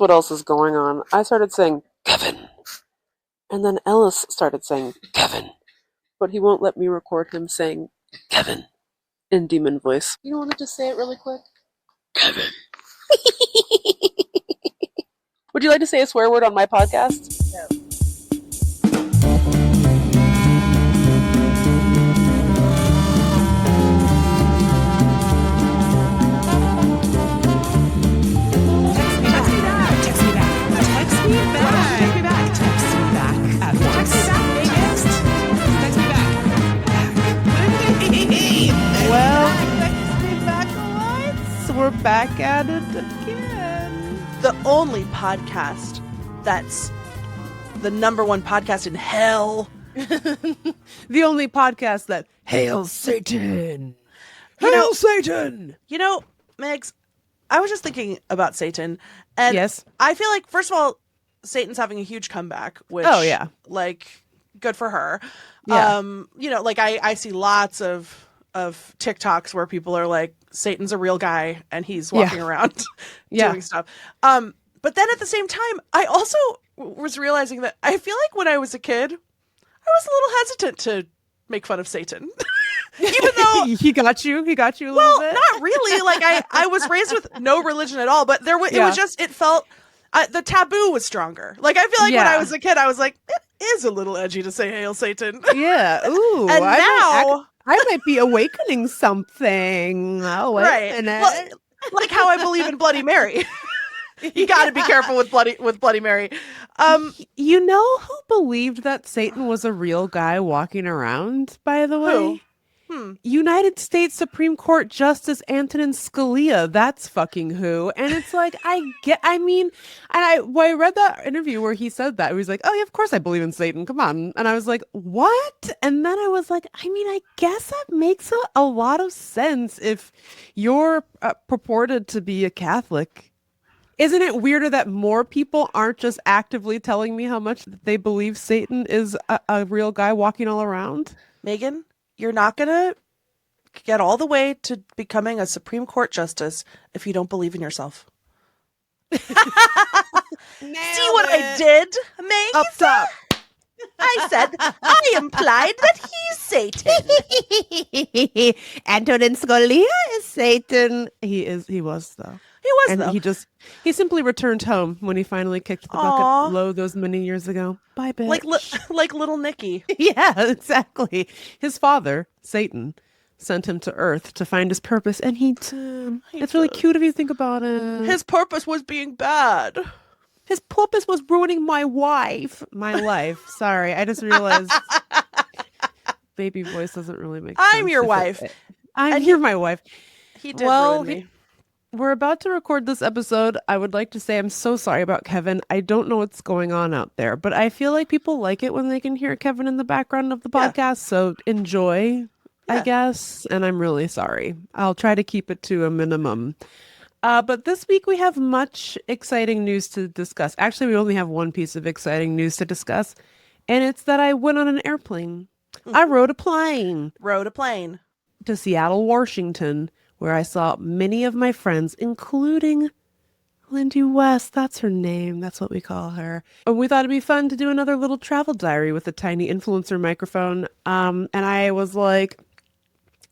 what else is going on. I started saying, Kevin. And then Ellis started saying, Kevin. But he won't let me record him saying, Kevin, in demon voice. You want to just say it really quick? Kevin. Would you like to say a swear word on my podcast? No. We're back at it again. The only podcast that's the number one podcast in hell. The only podcast that hails Satan. Hail Satan! You know, Megs, I was just thinking about Satan. And yes. I feel like, first of all, Satan's having a huge comeback, which, like, good for her. Yeah. You know, like, I see lots of TikToks where people are like, Satan's a real guy and he's walking around doing stuff. But then at the same time, I also was realizing that I feel like when I was a kid, I was a little hesitant to make fun of Satan. Even though he got you a little bit. Not really. Like I was raised with no religion at all, but it was just, it felt, the taboo was stronger. Like I feel like when I was a kid, I was like, it is a little edgy to say Hail Satan. Yeah. Ooh. And now I might be awakening something. Oh, wait right. a minute. Well, like how I believe in Bloody Mary. You got to be careful with Bloody Mary. You know who believed that Satan was a real guy walking around, by the way? Who? United States Supreme Court Justice Antonin Scalia. That's fucking who. And it's like, I read that interview where he said that. He was like, oh, yeah, of course I believe in Satan. Come on. And I was like, what? And then I was like, I guess that makes a lot of sense if you're purported to be a Catholic. Isn't it weirder that more people aren't just actively telling me how much they believe Satan is a real guy walking all around? Megan, you're not going to get all the way to becoming a Supreme Court justice if you don't believe in yourself. See what I did, Megan? Up top. I said, I implied that he's Satan. Antonin Scalia is Satan. He was though. He was, and though. He simply returned home when he finally kicked the bucket low those many years ago. Bye, bitch. Like little Nicky. Yeah, exactly. His father, Satan, sent him to Earth to find his purpose, and it's really cute if you think about it. His purpose was being bad. His purpose was ruining my life. Sorry, I just realized baby voice doesn't really make sense. I'm your wife. You're my wife. He did ruin me. We're about to record this episode. I would like to say I'm so sorry about Kevin. I don't know what's going on out there, but I feel like people like it when they can hear Kevin in the background of the podcast. So enjoy, I guess. And I'm really sorry. I'll try to keep it to a minimum. But this week we have much exciting news to discuss. Actually, we only have one piece of exciting news to discuss, and it's that I went on an airplane. I rode a plane to Seattle, Washington, where I saw many of my friends, including Lindy West. That's her name. That's what we call her. And we thought it'd be fun to do another little travel diary with a tiny influencer microphone. And I was like,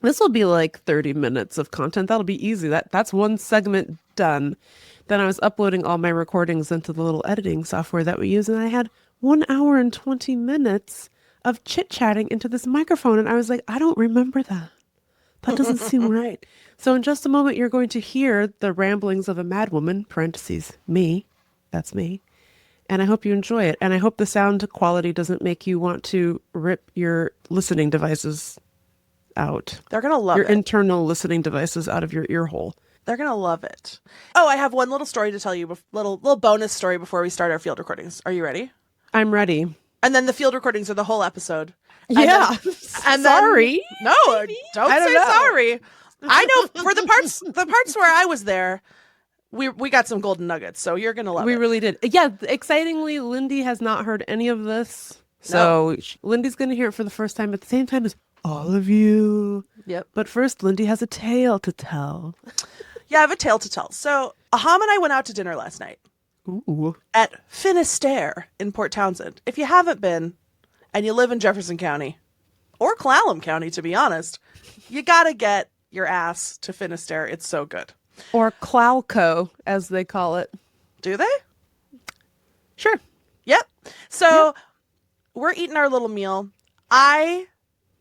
this will be like 30 minutes of content. That'll be easy. That's one segment done. Then I was uploading all my recordings into the little editing software that we use. And I had 1 hour and 20 minutes of chit-chatting into this microphone. And I was like, I don't remember that. That doesn't seem right. So in just a moment, you're going to hear the ramblings of a madwoman, parentheses, me. That's me. And I hope you enjoy it. And I hope the sound quality doesn't make you want to rip your listening devices out. They're going to love your it. Internal listening devices out of your ear hole. They're going to love it. Oh, I have one little story to tell you, little bonus story before we start our field recordings. Are you ready? I'm ready. And then the field recordings are the whole episode. Yeah. And sorry. No, don't say sorry. I know for the parts where I was there, we got some golden nuggets, so you're going to love it. We really did. Yeah, excitingly, Lindy has not heard any of this. So Lindy's going to hear it for the first time at the same time as all of you. Yep. But first, Lindy has a tale to tell. Yeah, I have a tale to tell. So Aham and I went out to dinner last night. Ooh. at Finisterre in Port Townsend. If you haven't been and you live in Jefferson County or Clallam County, to be honest, you got to get your ass to Finisterre. It's so good. Or Clalco, as they call it. Do they? Sure. Yep. So we're eating our little meal. I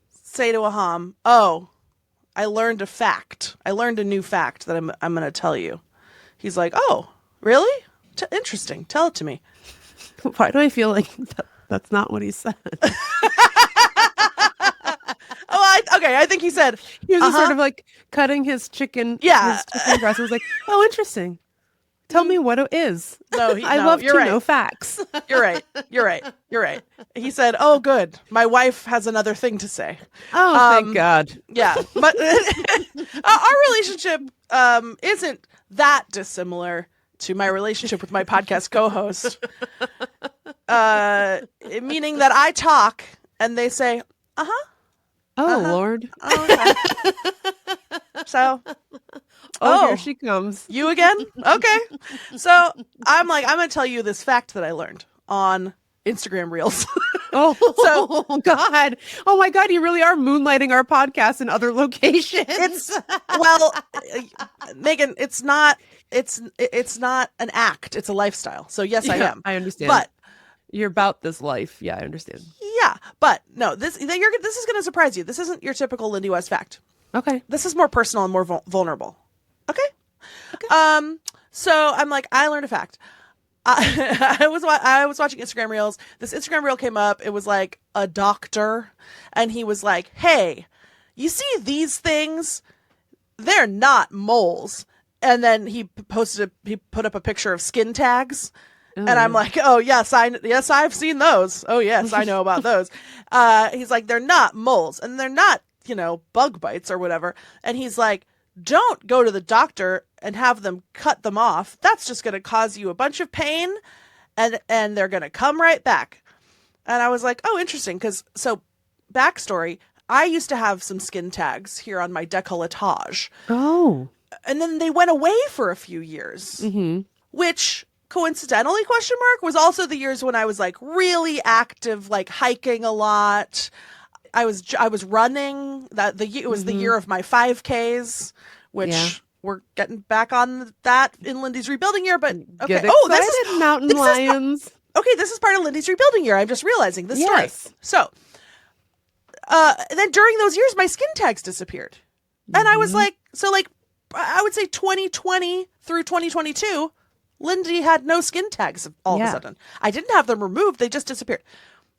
say to Aham, oh, I learned a fact. I learned a new fact that I'm going to tell you. He's like, oh, really? Interesting. Tell it to me. Why do I feel like that's not what he said? I think he said he was sort of like cutting his chicken. Yeah, his chicken breast. It was like, oh, interesting. Tell me what it is. No, I love to know facts. You're right. He said, oh, good. My wife has another thing to say. Oh, thank God. Yeah, but our relationship isn't that dissimilar to my relationship with my podcast co-host, meaning that I talk and they say, uh-huh. Oh, Lord. Okay. So, here she comes. You again? Okay. So I'm like, I'm going to tell you this fact that I learned on Instagram Reels. God. Oh my God. You really are moonlighting our podcast in other locations. Megan, it's not an act. It's a lifestyle. So yes, I am. I understand. But you're about this life. Yeah, I understand. Yeah. But no, this is going to surprise you. This isn't your typical Lindy West fact. Okay. This is more personal and more vulnerable. Okay. So I'm like, I learned a fact. I was watching Instagram Reels. This Instagram Reel came up. It was like a doctor, and he was like, "Hey, you see these things? They're not moles." And then he put up a picture of skin tags, and I'm like, "Oh yes, I've seen those. Oh yes, I know about those." He's like, "They're not moles, and they're not, bug bites or whatever." And he's like, don't go to the doctor and have them cut them off. That's just going to cause you a bunch of pain, and they're going to come right back. And I was like, oh, interesting. So backstory, I used to have some skin tags here on my décolletage. Oh. And then they went away for a few years, which coincidentally, was also the years when I was like really active, like hiking a lot. I was running. It was the year of my 5Ks, which we're getting back on that in Lindy's rebuilding year. But okay, this is mountain lions. This is part of Lindy's rebuilding year. I'm just realizing this story. So, then during those years, my skin tags disappeared, and I was like, I would say 2020 through 2022, Lindy had no skin tags all of a sudden. I didn't have them removed; they just disappeared.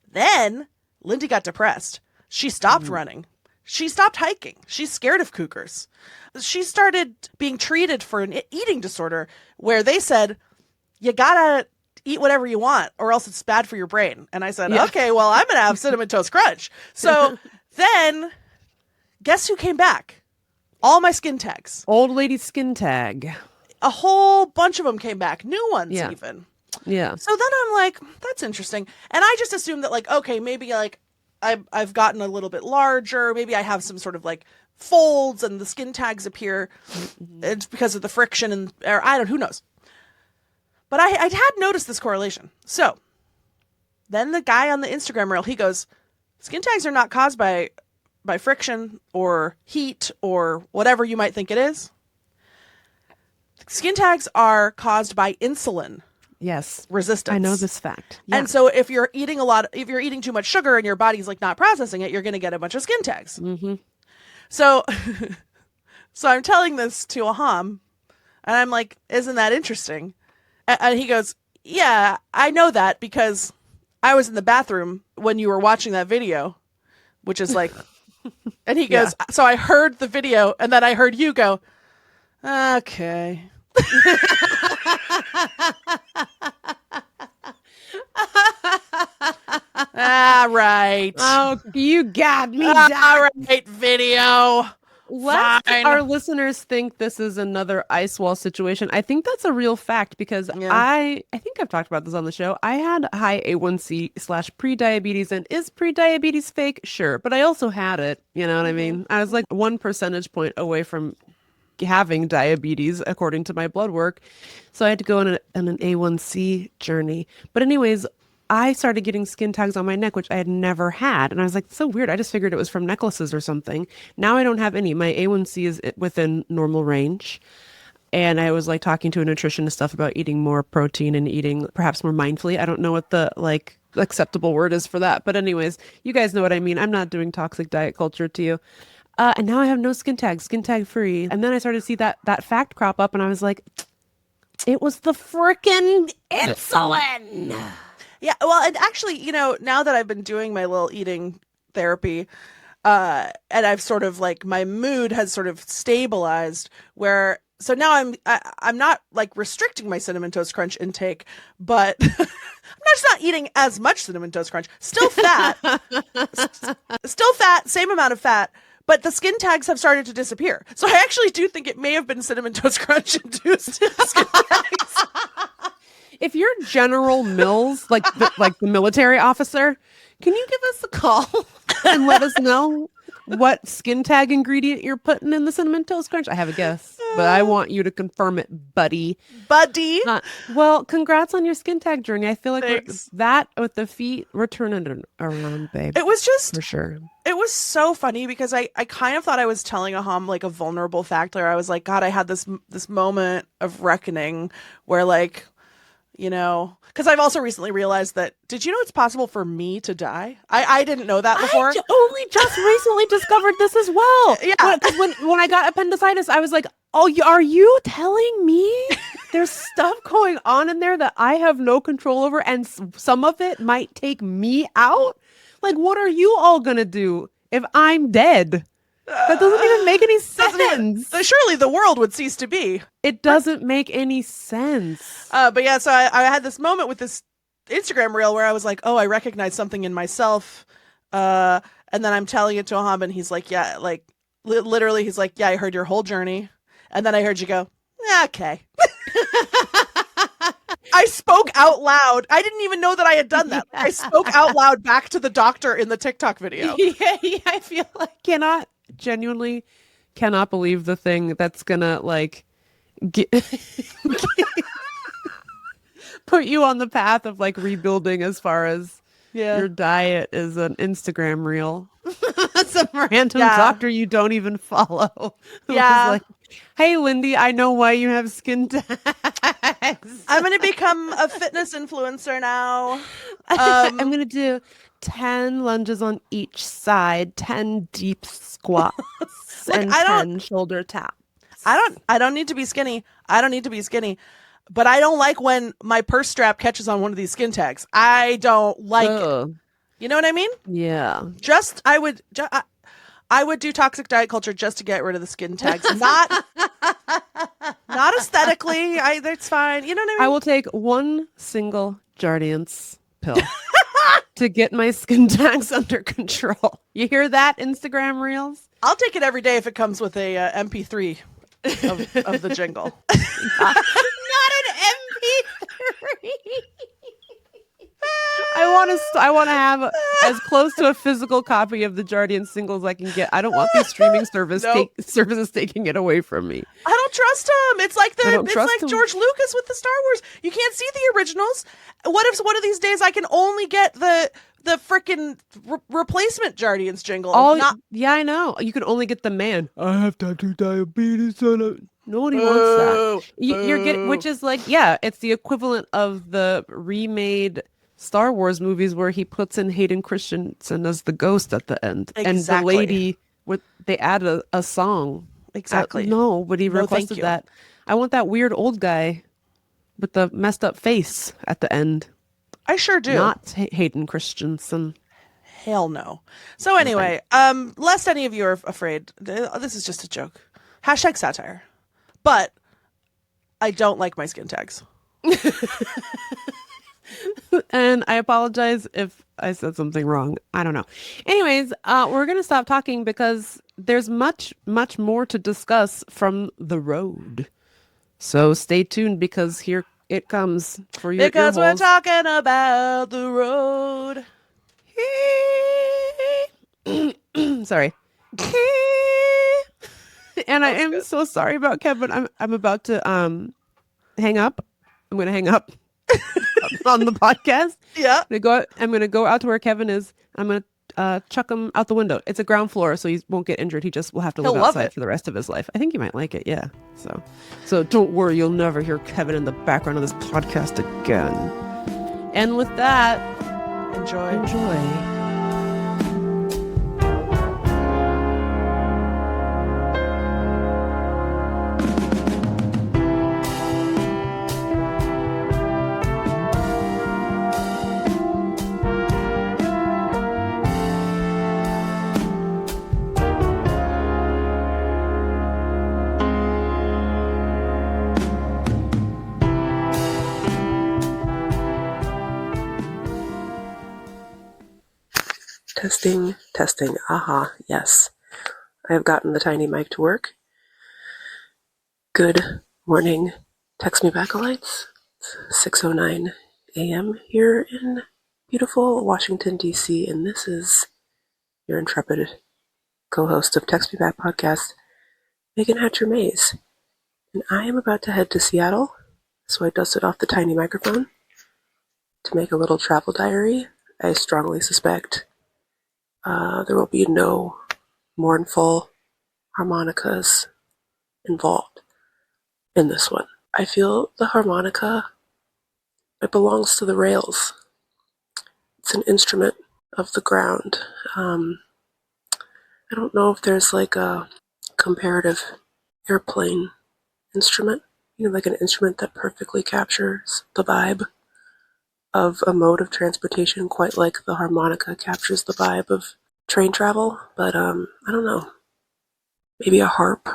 Then Lindy got depressed. She stopped running. She stopped hiking. She's scared of cougars. She started being treated for an eating disorder where they said, you gotta eat whatever you want or else it's bad for your brain. And I said, okay, well, I'm gonna have Cinnamon Toast Crunch. So then guess who came back? All my skin tags. Old lady skin tag. A whole bunch of them came back. New ones even. Yeah. So then I'm like, that's interesting. And I just assumed that okay, maybe I've gotten a little bit larger. Maybe I have some sort of folds and the skin tags appear. It's because of the friction who knows. But I had noticed this correlation. So then the guy on the Instagram Reel, he goes, skin tags are not caused by friction or heat or whatever you might think it is. Skin tags are caused by insulin. Yes. Resistance. I know this fact. Yeah. And so if you're eating too much sugar and your body's not processing it, you're going to get a bunch of skin tags. Mm-hmm. So I'm telling this to Aham, and I'm like, isn't that interesting? And he goes, yeah, I know that because I was in the bathroom when you were watching that video, which is and he goes, so I heard the video and then I heard you go, okay. All right. Oh, you got me. All right, video. Lest our listeners think this is another ice wall situation, I think that's a real fact because I think I've talked about this on the show. I had high A1C / pre-diabetes, and is pre-diabetes fake? Sure. But I also had it. You know what I mean? I was 1 percentage point away from having diabetes according to my blood work. So I had to go on an A1C journey. But anyways, I started getting skin tags on my neck, which I had never had. And I was like, so weird. I just figured it was from necklaces or something. Now I don't have any. My A1C is within normal range. And I was like talking to a nutritionist stuff about eating more protein and eating perhaps more mindfully. I don't know what the like acceptable word is for that. But anyways, you guys know what I mean. I'm not doing toxic diet culture to you. And now I have no skin tag free. And then I started to see that fact crop up and I was like, it was the freaking insulin. Yeah, well, and actually, you know, now that I've been doing my little eating therapy, and I've sort of like my mood has sort of stabilized where so now I'm not like restricting my Cinnamon Toast Crunch intake, but I'm just not eating as much Cinnamon Toast Crunch. Still fat, still fat, same amount of fat. But the skin tags have started to disappear. So I actually do think it may have been Cinnamon Toast Crunch induced skin tags. If you're General Mills, like the military officer, can you give us a call and let us know what skin tag ingredient you're putting in the Cinnamon Toast Crunch? I have a guess, but I want you to confirm it, buddy. Well, congrats on your skin tag journey. I feel like that with the feet, we're turning it around, babe. It was just for sure. It was so funny because I kind of thought I was telling Aham like a vulnerable fact where I was like, God, I had this moment of reckoning where like, you know, because I've also recently realized that, did you know it's possible for me to die? I didn't know that before. I only just recently discovered this as well. Yeah. When I got appendicitis, I was like, oh, are you telling me there's stuff going on in there that I have no control over and some of it might take me out? Like, what are you all going to do if I'm dead? That doesn't even make any sense. Surely the world would cease to be. It doesn't make any sense. But yeah, so I had this moment with this Instagram reel where I was like, oh, I recognize something in myself. And then I'm telling it to Aham and he's like, yeah, like literally he's like, yeah, I heard your whole journey. And then I heard you go, okay. I spoke out loud. I didn't even know that I had done that. I spoke out loud back to the doctor in the TikTok video. Yeah, I feel like genuinely cannot believe the thing that's gonna like put you on the path of like rebuilding as far as your diet is an Instagram reel. Some random doctor you don't even follow. Yeah. Like, hey, Lindy, I know why you have skin tags. I'm going to become a fitness influencer now. I'm going to do 10 lunges on each side, 10 deep squats, and 10 shoulder taps. I don't need to be skinny. But I don't like when my purse strap catches on one of these skin tags. I don't like it. You know what I mean? Yeah. I would do toxic diet culture just to get rid of the skin tags. Not aesthetically. That's fine. You know what I mean? I will take one single Jardiance pill to get my skin tags under control. You hear that, Instagram reels? I'll take it every day if it comes with a MP3 of the jingle. Not an MP3. I want to have as close to a physical copy of the Jardian singles I can get. I don't want these streaming services taking it away from me. I don't trust him. It's like George Lucas with the Star Wars. You can't see the originals. What if one of these days I can only get the freaking replacement Jardians jingle? Yeah, I know. You can only get the man. I have type 2 diabetes. Nobody wants that. You're getting, which is like, yeah, it's the equivalent of the remade Star Wars movies where he puts in Hayden Christensen as the ghost at the end. Exactly. And the lady, they add a song. Exactly. Nobody requested that. I want that weird old guy with the messed up face at the end. I sure do. Not Hayden Christensen. Hell no. So anyway, lest any of you are afraid, this is just a joke. Hashtag satire. But I don't like my skin tags. And I apologize if I said something wrong. I don't know. Anyways, we're going to stop talking because there's much, much more to discuss from the road. So stay tuned because here it comes for you. Because we're talking about the road. Sorry. And I am so sorry about Kevin. I'm about to hang up. I'm going to hang up on the podcast. Yeah. I'm going to go out to where Kevin is. I'm going to chuck him out the window. It's a ground floor, so he won't get injured. He just will have to live outside for the rest of his life. I think he might like it. Yeah. So don't worry. You'll never hear Kevin in the background of this podcast again. And with that, enjoy. Testing. Aha, yes. I have gotten the tiny mic to work. Good morning. Text me back, lights. It's 6:09 a.m. here in beautiful Washington, D.C., and this is your intrepid co-host of Text Me Back podcast, Meagan Hatcher-Mays. And I am about to head to Seattle, so I dusted off the tiny microphone to make a little travel diary. I strongly suspect there will be no mournful harmonicas involved in this one. I feel the harmonica, it belongs to the rails. It's an instrument of the ground. I don't know if there's like a comparative airplane instrument, like an instrument that perfectly captures the vibe of a mode of transportation, quite like the harmonica captures the vibe of train travel, but I don't know. Maybe a harp.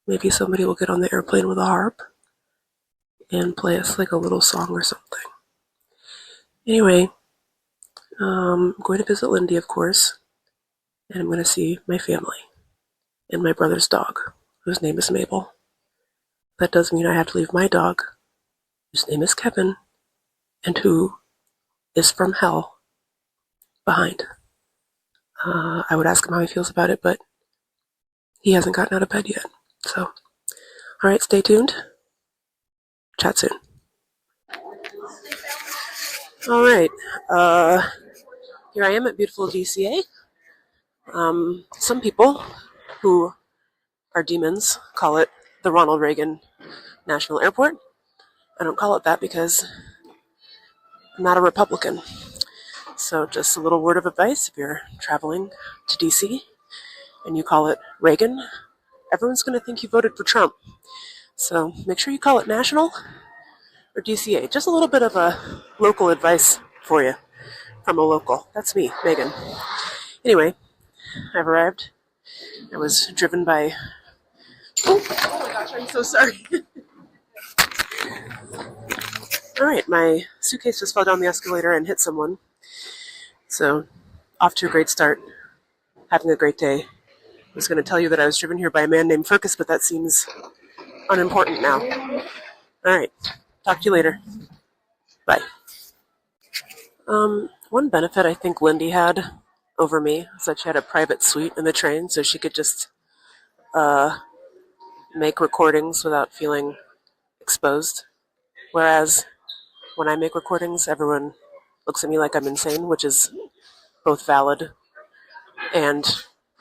Maybe somebody will get on the airplane with a harp and play us like a little song or something. Anyway, I'm going to visit Lindy, of course, and I'm going to see my family and my brother's dog, whose name is Mabel. That does mean I have to leave my dog, whose name is Kevin, and who is from hell, behind. I would ask him how he feels about it, but he hasn't gotten out of bed yet. So, all right, stay tuned. Chat soon. All right, here I am at beautiful GCA. Some people who are demons call it the Ronald Reagan National Airport. I don't call it that because I'm not a Republican. So just a little word of advice: if you're traveling to DC and you call it Reagan, everyone's going to think you voted for Trump. So make sure you call it National or DCA. Just a little bit of a local advice for you from a local. That's me, Megan. Anyway, I've arrived. I was driven by... Oh my gosh, I'm so sorry. All right, my suitcase just fell down the escalator and hit someone. So, off to a great start. Having a great day. I was going to tell you that I was driven here by a man named Furcus, but that seems unimportant now. All right, talk to you later. Bye. One benefit I think Lindy had over me is that she had a private suite in the train, so she could just make recordings without feeling exposed. Whereas when I make recordings, everyone looks at me like I'm insane, which is both valid and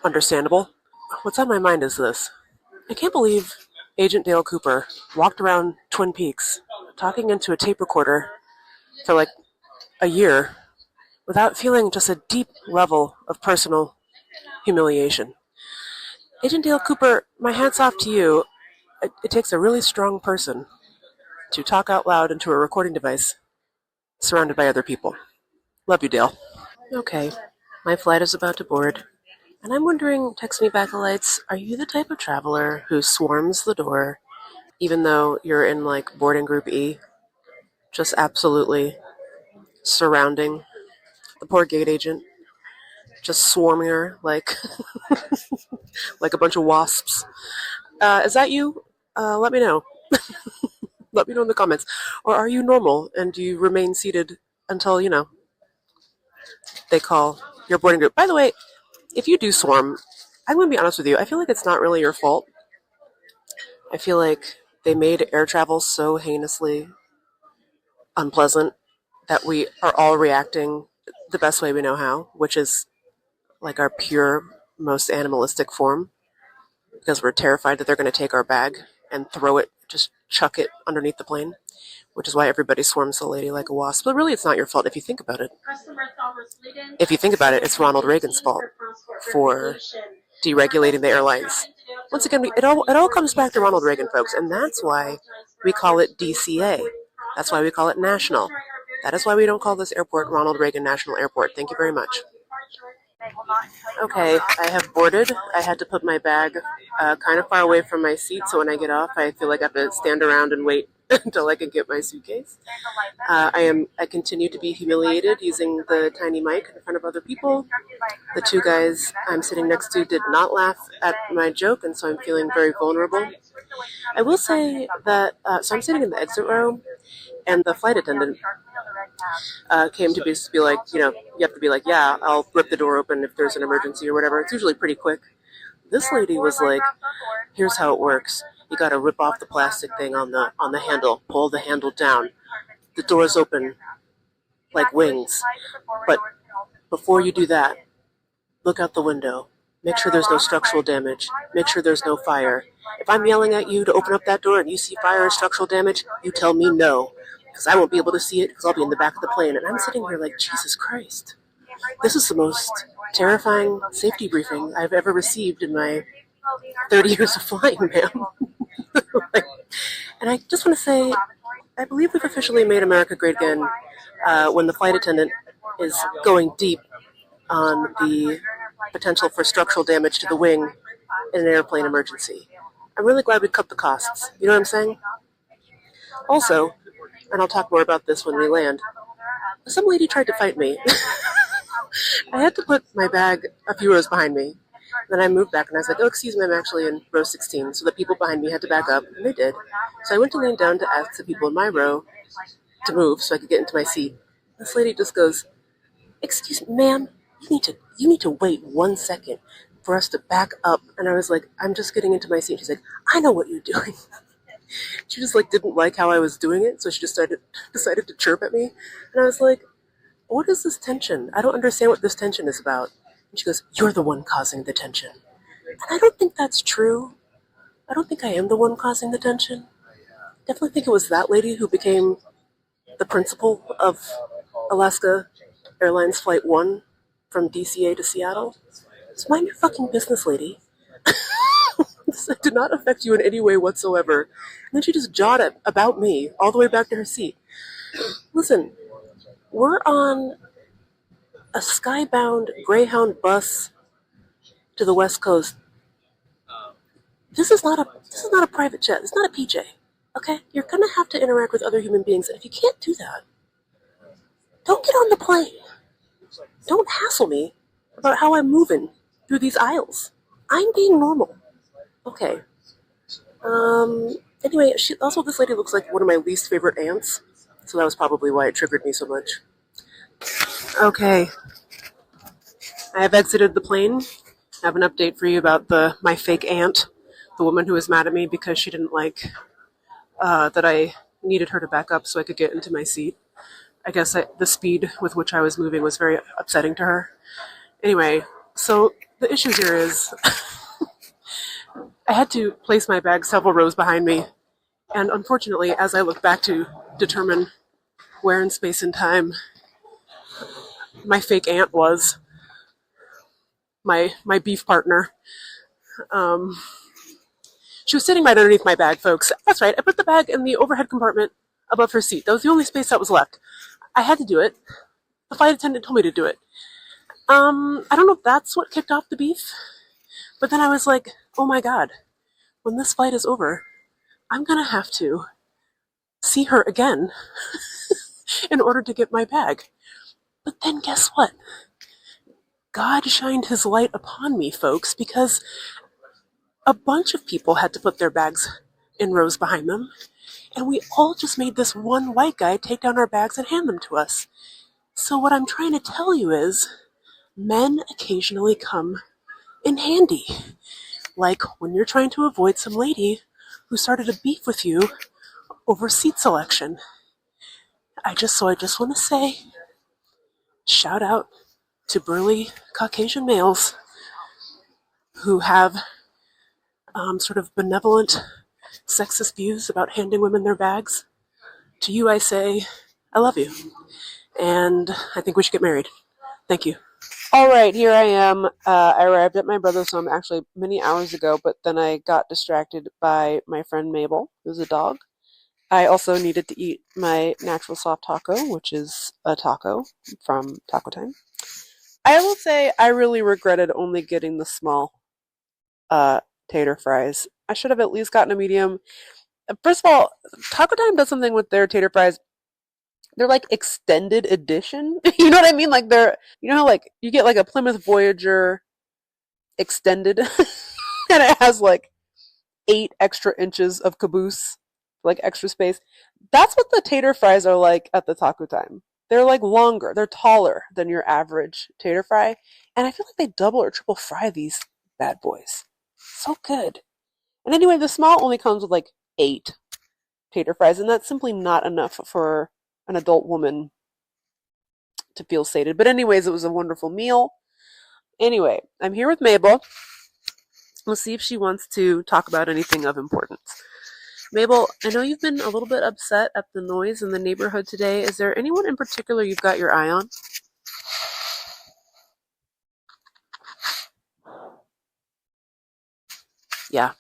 understandable. What's on my mind is this. I can't believe Agent Dale Cooper walked around Twin Peaks talking into a tape recorder for like a year without feeling just a deep level of personal humiliation. Agent Dale Cooper, my hat's off to you. It takes a really strong person to talk out loud into a recording device surrounded by other people. Love you, Dale. Okay, my flight is about to board, and I'm wondering, text me back, lights, are you the type of traveler who swarms the door even though you're in like boarding group E, just absolutely surrounding the poor gate agent, just swarming her like like a bunch of wasps? Is that you? Let me know. Let me know in the comments. Or are you normal and do you remain seated until, they call your boarding group? By the way, if you do swarm, I'm going to be honest with you. I feel like it's not really your fault. I feel like they made air travel so heinously unpleasant that we are all reacting the best way we know how, which is like our pure, most animalistic form, because we're terrified that they're going to take our bag and throw it, just chuck it underneath the plane, which is why everybody swarms the lady like a wasp. But really, it's not your fault if you think about it. If you think about it, it's Ronald Reagan's fault for deregulating the airlines. Once again, it all comes back to Ronald Reagan, folks, and that's why we call it DCA. That's why we call it national. That is why we don't call this airport Ronald Reagan National Airport. Thank you very much. Okay, I have boarded. I had to put my bag kind of far away from my seat, so when I get off, I feel like I have to stand around and wait until I can get my suitcase. I continue to be humiliated using the tiny mic in front of other people. The two guys I'm sitting next to did not laugh at my joke, and so I'm feeling very vulnerable. I will say that, so I'm sitting in the exit row, and the flight attendant came to be like, you have to be like, yeah, I'll rip the door open if there's an emergency or whatever. It's usually pretty quick. This lady was like, here's how it works. You got to rip off the plastic thing on the handle, pull the handle down. The door's open like wings. But before you do that, look out the window. Make sure there's no structural damage. Make sure there's no fire. If I'm yelling at you to open up that door and you see fire or structural damage, you tell me no, because I won't be able to see it because I'll be in the back of the plane. And I'm sitting here like, Jesus Christ. This is the most terrifying safety briefing I've ever received in my 30 years of flying, ma'am. And I just want to say, I believe we've officially made America great again when the flight attendant is going deep on the potential for structural damage to the wing in an airplane emergency. I'm really glad we cut the costs. You know what I'm saying? Also, and I'll talk more about this when we land, some lady tried to fight me. I had to put my bag a few rows behind me. Then I moved back and I was like, oh, excuse me, I'm actually in row 16. So the people behind me had to back up, and they did. So I went to lean down to ask the people in my row to move so I could get into my seat. This lady just goes, excuse me, ma'am, you need to wait 1 second for us to back up. And I was like, I'm just getting into my seat. She's like, I know what you're doing. She just like didn't like how I was doing it, so she just decided to chirp at me. And I was like, what is this tension? I don't understand what this tension is about. And she goes, you're the one causing the tension. And I don't think that's true. I don't think I am the one causing the tension. Definitely think it was that lady who became the principal of Alaska Airlines Flight 1 from DCA to Seattle. So mind your fucking business, lady. This did not affect you in any way whatsoever. And then she just jawed about me all the way back to her seat. Listen, we're on a skybound Greyhound bus to the West Coast. This is not a private jet. It's not a PJ. Okay? You're gonna have to interact with other human beings, and if you can't do that, don't get on the plane. Don't hassle me about how I'm moving through these aisles. I'm being normal. Okay. Anyway, this lady looks like one of my least favorite aunts, so that was probably why it triggered me so much. Okay. I have exited the plane. I have an update for you about my fake aunt, the woman who was mad at me because she didn't like that I needed her to back up so I could get into my seat. I guess the speed with which I was moving was very upsetting to her. Anyway, so the issue here is I had to place my bag several rows behind me, and unfortunately, as I look back to determine where in space and time my fake aunt was, my beef partner, she was sitting right underneath my bag, folks. That's right, I put the bag in the overhead compartment above her seat. That was the only space that was left. I had to do it. The flight attendant told me to do it. I don't know if that's what kicked off the beef, but then I was like, oh my God, when this flight is over, I'm gonna have to see her again in order to get my bag. But then guess what? God shined his light upon me, folks, because a bunch of people had to put their bags in rows behind them, and we all just made this one white guy take down our bags and hand them to us. So what I'm trying to tell you is, men occasionally come in handy. Like when you're trying to avoid some lady who started a beef with you over seat selection. I just want to say, shout out to burly Caucasian males who have sort of benevolent, sexist views about handing women their bags. To you, I say, I love you, and I think we should get married. Thank you. All right, here I am. I arrived at my brother's home actually many hours ago, but then I got distracted by my friend Mabel, who's a dog. I also needed to eat my natural soft taco, which is a taco from Taco Time. I will say I really regretted only getting the small tater fries. I should have at least gotten a medium. First of all, Taco Time does something with their tater fries. They're like extended edition. You know what I mean? Like you know how like you get like a Plymouth Voyager extended and it has like 8 extra inches of caboose, like extra space. That's what the tater fries are like at the Taco Time. They're like longer, they're taller than your average tater fry, and I feel like they double or triple fry these bad boys. So good. And anyway, the small only comes with like 8 tater fries, and that's simply not enough for an adult woman to feel sated. But anyways, it was a wonderful meal. Anyway, I'm here with Mabel. Let's see if she wants to talk about anything of importance. Mabel, I know you've been a little bit upset at the noise in the neighborhood today. Is there anyone in particular you've got your eye on? Yeah,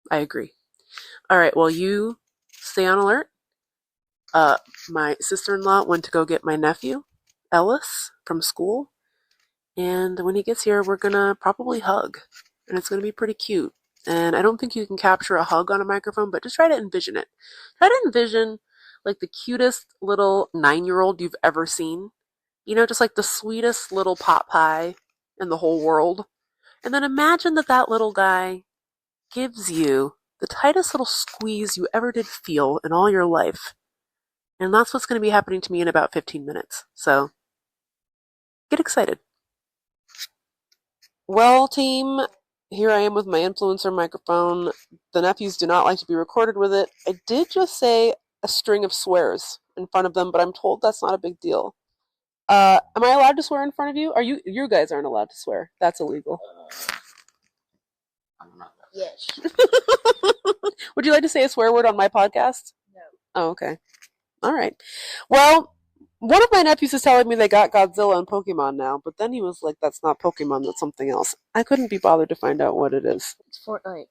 I agree. All right, well, you stay on alert. My sister-in-law went to go get my nephew, Ellis, from school. And when he gets here, we're going to probably hug. And it's going to be pretty cute. And I don't think you can capture a hug on a microphone, but just try to envision it. Try to envision like the cutest little 9-year-old you've ever seen. You know, just like the sweetest little pot pie in the whole world. And then imagine that little guy gives you the tightest little squeeze you ever did feel in all your life. And that's what's going to be happening to me in about 15 minutes. So, get excited. Well, team, here I am with my influencer microphone. The nephews do not like to be recorded with it. I did just say a string of swears in front of them, but I'm told that's not a big deal. Am I allowed to swear in front of you? You guys aren't allowed to swear. That's illegal. I'm not. Yes. Would you like to say a swear word on my podcast? No. Oh, okay. All right. Well, one of my nephews is telling me they got Godzilla and Pokemon now, but then he was like, that's not Pokemon, that's something else. I couldn't be bothered to find out what it is. It's Fortnite.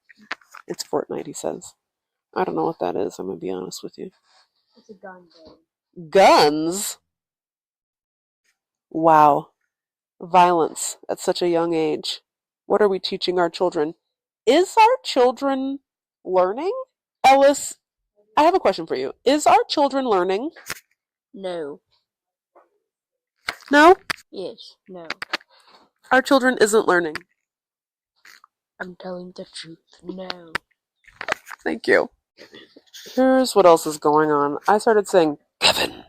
It's Fortnite, he says. I don't know what that is, I'm going to be honest with you. It's a gun game. Guns? Wow. Violence at such a young age. What are we teaching our children? Is our children learning? Ellis, I have a question for you. Is our children learning? No. No? Yes. No. Our children isn't learning. I'm telling the truth. No. Thank you. Here's what else is going on. I started saying, Kevin.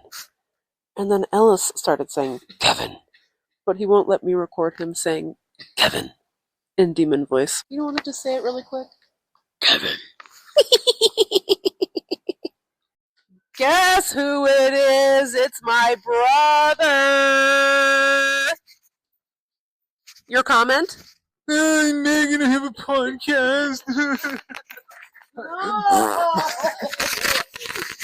And then Ellis started saying, Kevin. But he won't let me record him saying, Kevin, in demon voice. You want to just say it really quick? Kevin. Guess who it is? It's my brother. Your comment? I'm Megan, I have a podcast.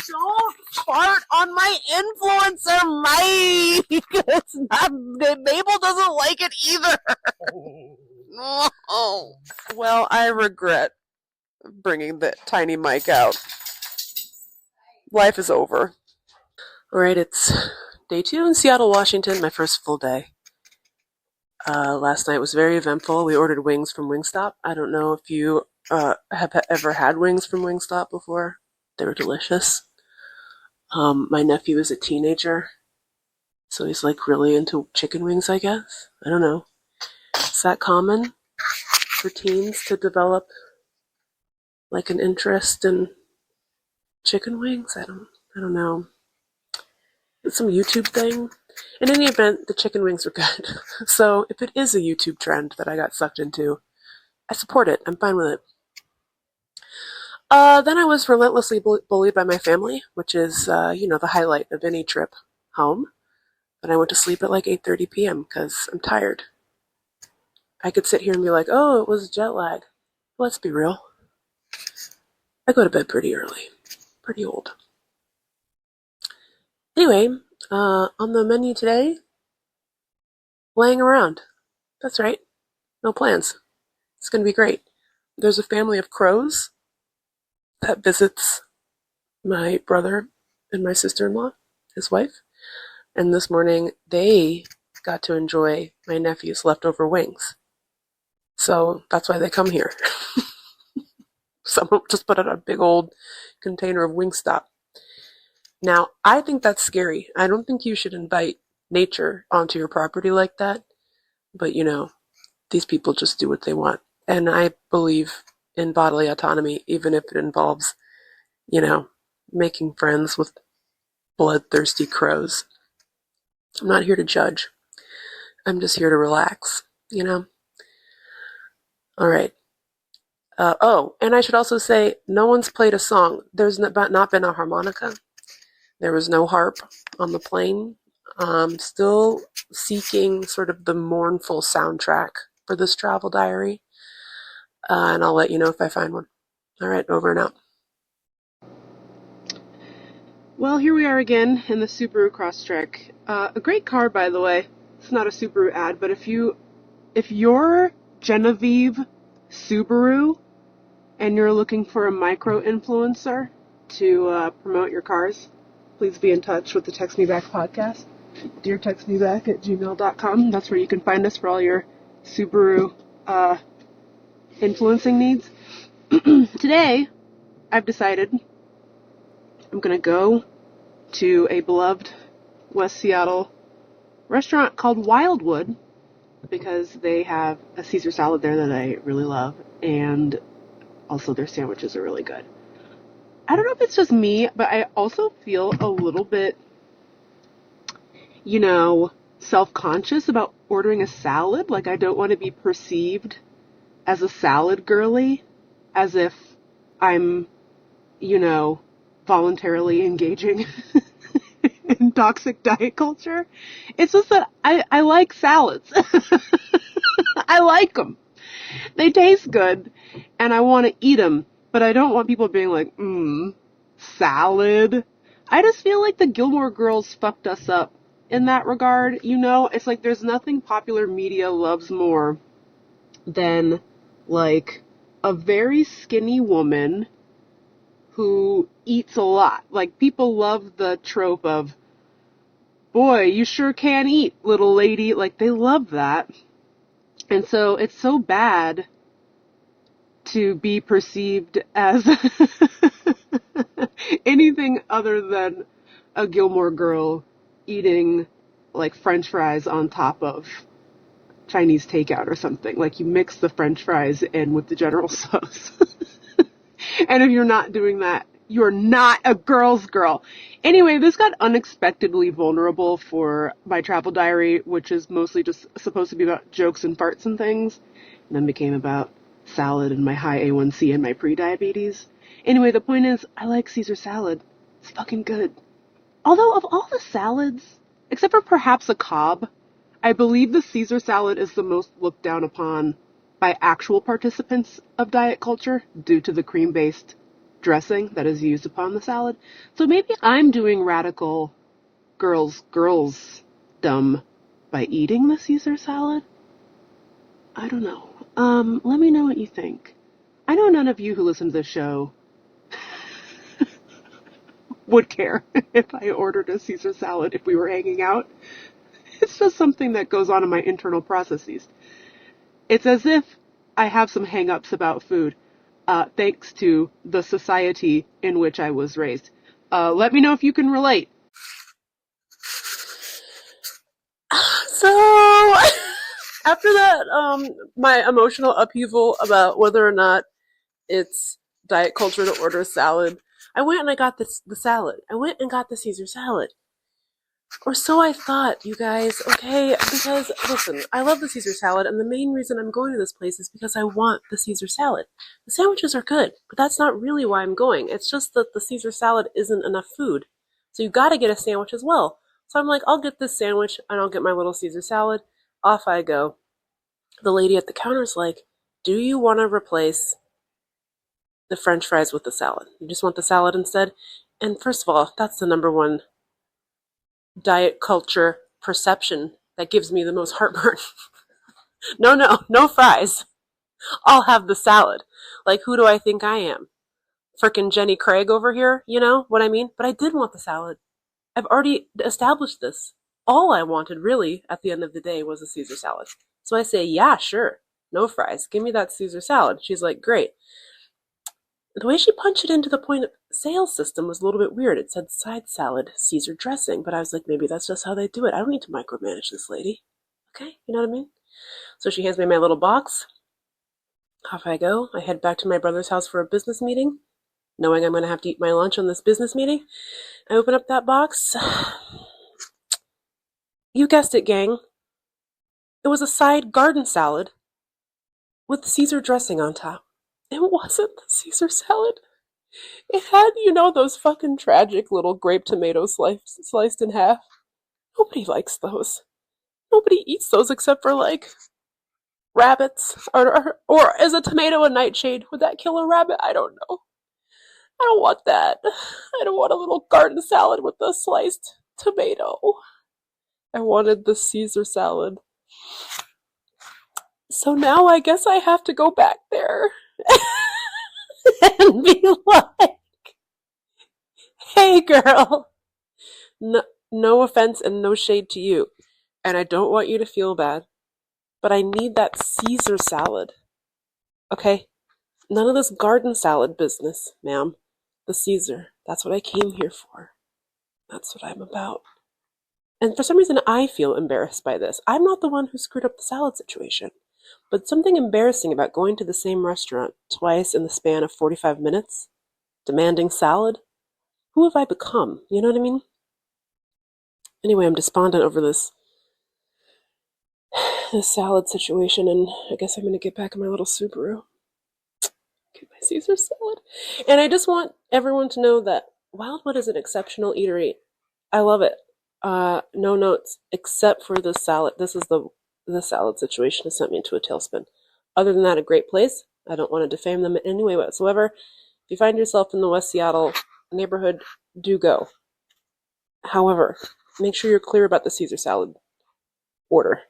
Don't fart on my influencer mic. It's not, Mabel doesn't like it either. Oh. Well, I regret bringing the tiny mic out. Life is over. Alright, it's day 2 in Seattle, Washington, my first full day. Last night was very eventful. We ordered wings from Wingstop. I don't know if you have ever had wings from Wingstop before. They were delicious. My nephew is a teenager, so he's like really into chicken wings, I guess. I don't know. Is that common for teens to develop like an interest in chicken wings? I don't know. It's some YouTube thing. In any event, the chicken wings are good. So if it is a YouTube trend that I got sucked into, I support it. I'm fine with it. Then I was relentlessly bullied by my family, which is, the highlight of any trip home. But I went to sleep at like 8:30 p.m. because I'm tired. I could sit here and be like, oh, it was jet lag. Let's be real. I go to bed pretty early. Pretty old. Anyway, on the menu today, laying around. That's right. No plans. It's going to be great. There's a family of crows that visits my brother and my sister-in-law, his wife. And this morning, they got to enjoy my nephew's leftover wings. So that's why they come here. Someone just put out a big old container of Wingstop. Now, I think that's scary. I don't think you should invite nature onto your property like that. But, these people just do what they want. And I believe in bodily autonomy, even if it involves, making friends with bloodthirsty crows. I'm not here to judge. I'm just here to relax, All right. And I should also say, no one's played a song. There's not been a harmonica. There was no harp on the plane. Still seeking sort of the mournful soundtrack for this travel diary. And I'll let you know if I find one. All right, over and out. Well, here we are again in the Subaru Crosstrek. A great car, by the way. It's not a Subaru ad, but if you're Genevieve Subaru and you're looking for a micro-influencer to promote your cars, please be in touch with the Text Me Back podcast. deartextmeback@gmail.com. That's where you can find us for all your Subaru influencing needs. Today, I've decided I'm going to go to a beloved West Seattle restaurant called Wildwood because they have a Caesar salad there that I really love, and also their sandwiches are really good. I don't know if it's just me, but I also feel a little bit, self-conscious about ordering a salad. Like, I don't want to be perceived as a salad girly, as if I'm, voluntarily engaging in toxic diet culture. It's just that I like salads. I like them. They taste good, and I want to eat them, but I don't want people being like, salad. I just feel like the Gilmore Girls fucked us up in that regard. It's like there's nothing popular media loves more than, like, a very skinny woman who eats a lot. Like, people love the trope of, boy, you sure can eat, little lady. Like, they love that. And so it's so bad to be perceived as anything other than a Gilmore Girl eating, like, French fries on top of Chinese takeout or something. Like, you mix the French fries in with the General Tso's. And if you're not doing that, you're not a girl's girl. Anyway, this got unexpectedly vulnerable for my travel diary, which is mostly just supposed to be about jokes and farts and things, and then became about salad and my high A1C and my pre-diabetes. Anyway, the point is, I like Caesar salad. It's fucking good. Although, of all the salads, except for perhaps a Cobb, I believe the Caesar salad is the most looked down upon by actual participants of diet culture due to the cream-based dressing that is used upon the salad. So maybe I'm doing radical girls dumb by eating the Caesar salad? I don't know. Let me know what you think. I know none of you who listen to this show would care if I ordered a Caesar salad if we were hanging out. It's just something that goes on in my internal processes. It's as if I have some hang-ups about food, thanks to the society in which I was raised. Let me know if you can relate. So, after that, my emotional upheaval about whether or not it's diet culture to order a salad, I went and I got the salad. I went and got the Caesar salad. Or so I thought, you guys, okay? Because, listen, I love the Caesar salad, and the main reason I'm going to this place is because I want the Caesar salad. The sandwiches are good, but that's not really why I'm going. It's just that the Caesar salad isn't enough food. So you gotta get a sandwich as well. So I'm like, I'll get this sandwich, and I'll get my little Caesar salad. Off I go. The lady at the counter's like, do you want to replace the French fries with the salad? You just want the salad instead? And first of all, that's the number one diet culture perception that gives me the most heartburn. No fries. I'll have the salad. Like, who do I think I am? Frickin' Jenny Craig over here, you know what I mean? But I did want the salad. I've already established this. All I wanted, really, at the end of the day, was a Caesar salad. So I say, yeah, sure. No fries. Give me that Caesar salad. She's like, great. The way she punched it into the point of sale system was a little bit weird. It said side salad, Caesar dressing, but I was like, maybe that's just how they do it. I don't need to micromanage this lady. Okay, you know what I mean? So she hands me my little box. Off I go. I head back to my brother's house for a business meeting, knowing I'm going to have to eat my lunch on this business meeting. I open up that box. You guessed it, gang. It was a side garden salad with Caesar dressing on top. It wasn't the Caesar salad. It had, those fucking tragic little grape tomatoes sliced in half. Nobody likes those. Nobody eats those except for, like, rabbits. Or is a tomato a nightshade? Would that kill a rabbit? I don't know. I don't want that. I don't want a little garden salad with a sliced tomato. I wanted the Caesar salad. So now I guess I have to go back there and be like, hey girl, no offense and no shade to you, and I don't want you to feel bad, but I need that Caesar salad, okay? None of this garden salad business, ma'am. The Caesar, that's what I came here for. That's what I'm about. And for some reason I feel embarrassed by this. I'm not the one who screwed up the salad situation. But something embarrassing about going to the same restaurant twice in the span of 45 minutes, demanding salad. Who have I become? You know what I mean? Anyway, I'm despondent over this salad situation, and I guess I'm going to get back in my little Subaru. Get my Caesar salad. And I just want everyone to know that Wildwood is an exceptional eatery. I love it. No notes, except for the salad. This is the salad situation has sent me into a tailspin. Other than that, a great place. I don't want to defame them in any way whatsoever. If you find yourself in the West Seattle neighborhood, do go. However, make sure you're clear about the Caesar salad order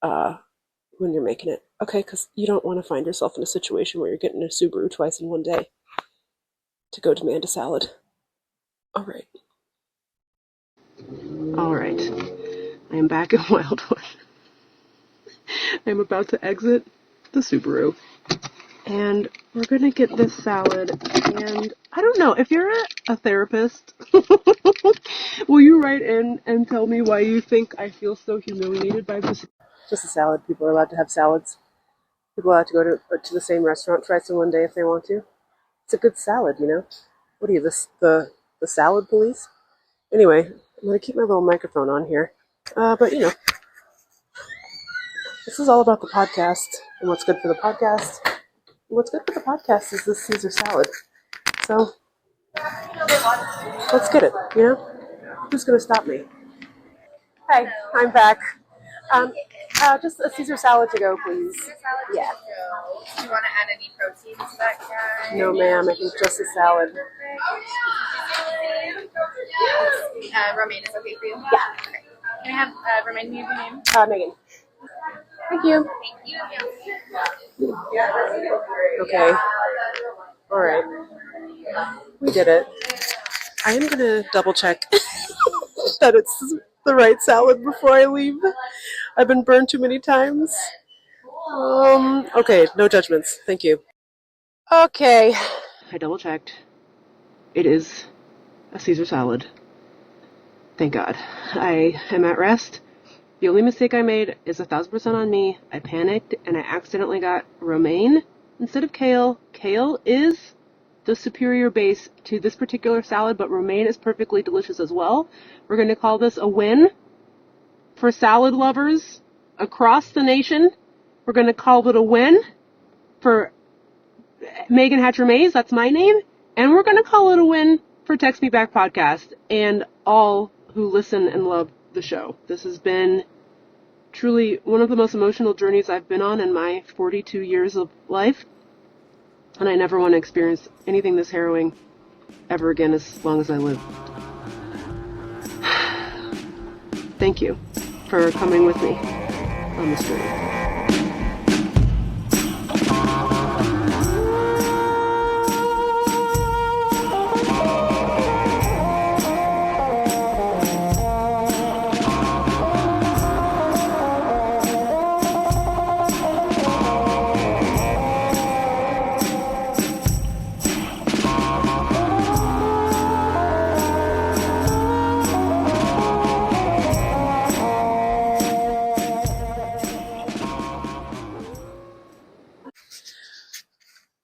when you're making it. Okay, because you don't want to find yourself in a situation where you're getting a Subaru twice in one day to go demand a salad. All right. I am back in Wildwood. I'm about to exit the Subaru. And we're going to get this salad. And I don't know, if you're a therapist, will you write in and tell me why you think I feel so humiliated by this? Just a salad. People are allowed to have salads. People are allowed to go to the same restaurant twice in one day if they want to. It's a good salad, you know? What are you, the salad police? Anyway, I'm going to keep my little microphone on here. But, this is all about the podcast and what's good for the podcast. What's good for the podcast is this Caesar salad. So, let's get it, Who's going to stop me? Hi, I'm back. Just a Caesar salad to go, please. Yeah. Do you want to add any protein to that guy? No, ma'am. I think just a salad. Romaine is okay for you? Yeah. Okay. Can I have remind me of your name? Megan. Thank you. Thank you. Okay. All right. We did it. I am going to double check that it's the right salad before I leave. I've been burned too many times. Okay, no judgments. Thank you. Okay. I double checked. It is a Caesar salad. Thank God. I am at rest. The only mistake I made is 1,000% on me. I panicked and I accidentally got romaine instead of kale. Kale is the superior base to this particular salad, but remain as perfectly delicious as well. We're going to call this a win for salad lovers across the nation. We're going to call it a win for Megan Hatcher Mays, that's my name, and we're going to call it a win for Text Me Back Podcast and all who listen and love the show. This has been truly one of the most emotional journeys I've been on in my 42 years of life, and I never want to experience anything this harrowing ever again as long as I live. Thank you for coming with me on this journey.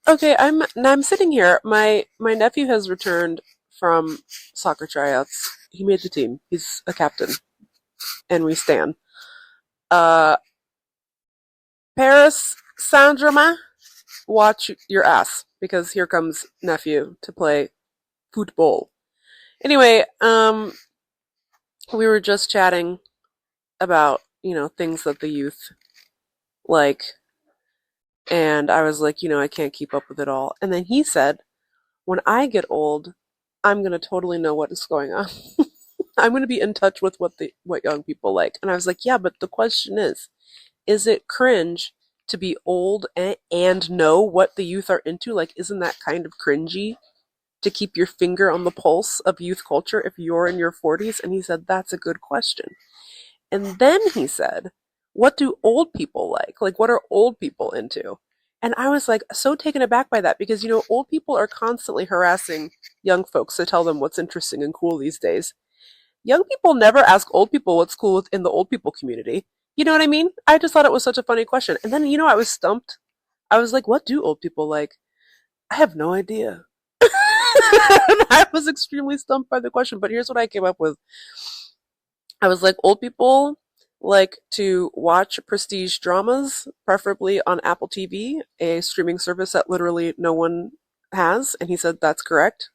Okay, I'm sitting here. My nephew has returned from soccer tryouts. He made the team. He's a captain, and we stan. Paris Saint-Germain, watch your ass, because here comes nephew to play football. Anyway, we were just chatting about, things that the youth like. And I was like, I can't keep up with it all. And then he said, when I get old, I'm going to totally know what is going on. I'm going to be in touch with what young people like. And I was like, yeah, but the question is it cringe to be old and know what the youth are into? Like, isn't that kind of cringy to keep your finger on the pulse of youth culture if you're in your 40s? And he said, that's a good question. And then he said, what do old people like? Like, what are old people into? And I was like so taken aback by that because, old people are constantly harassing young folks to tell them what's interesting and cool these days. Young people never ask old people what's cool within the old people community. You know what I mean? I just thought it was such a funny question. And then, I was stumped. I was like, what do old people like? I have no idea. I was extremely stumped by the question, but here's what I came up with. I was like, old people like to watch prestige dramas, preferably on Apple TV, a streaming service that literally no one has. And he said, that's correct.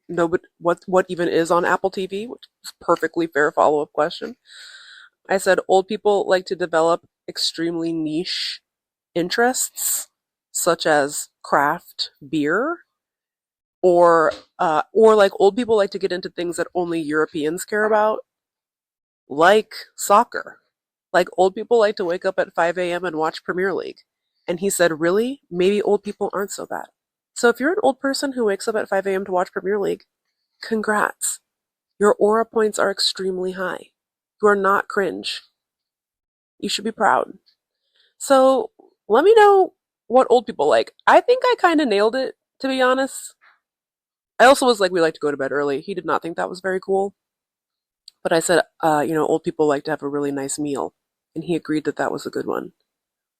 No, but what even is on Apple TV? Which is a perfectly fair follow-up question. I said, old people like to develop extremely niche interests, such as craft beer, or like old people like to get into things that only Europeans care about, like soccer. Like, old people like to wake up at 5 a.m. and watch Premier League. And he said, really? Maybe old people aren't so bad. So if you're an old person who wakes up at 5 a.m. to watch Premier League, congrats. Your aura points are extremely high. You are not cringe. You should be proud. So let me know what old people like. I think I kind of nailed it, to be honest. I also was like, we like to go to bed early. He did not think that was very cool. But I said, old people like to have a really nice meal. And he agreed that that was a good one.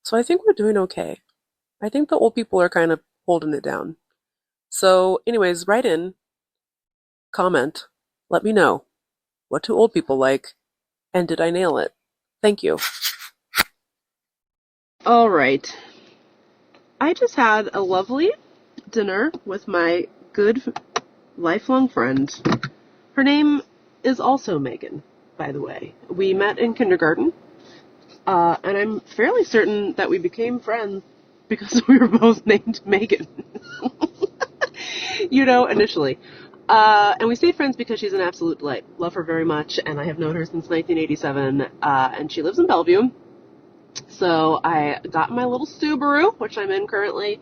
So I think we're doing okay. I think the old people are kind of holding it down. So anyways, write in, comment, let me know. What do old people like? And did I nail it? Thank you. All right. I just had a lovely dinner with my good lifelong friend. Her name is also Megan, by the way. We met in kindergarten, and I'm fairly certain that we became friends because we were both named Megan. Initially. And we stayed friends because she's an absolute delight. Love her very much, and I have known her since 1987, and she lives in Bellevue. So I got my little Subaru, which I'm in currently,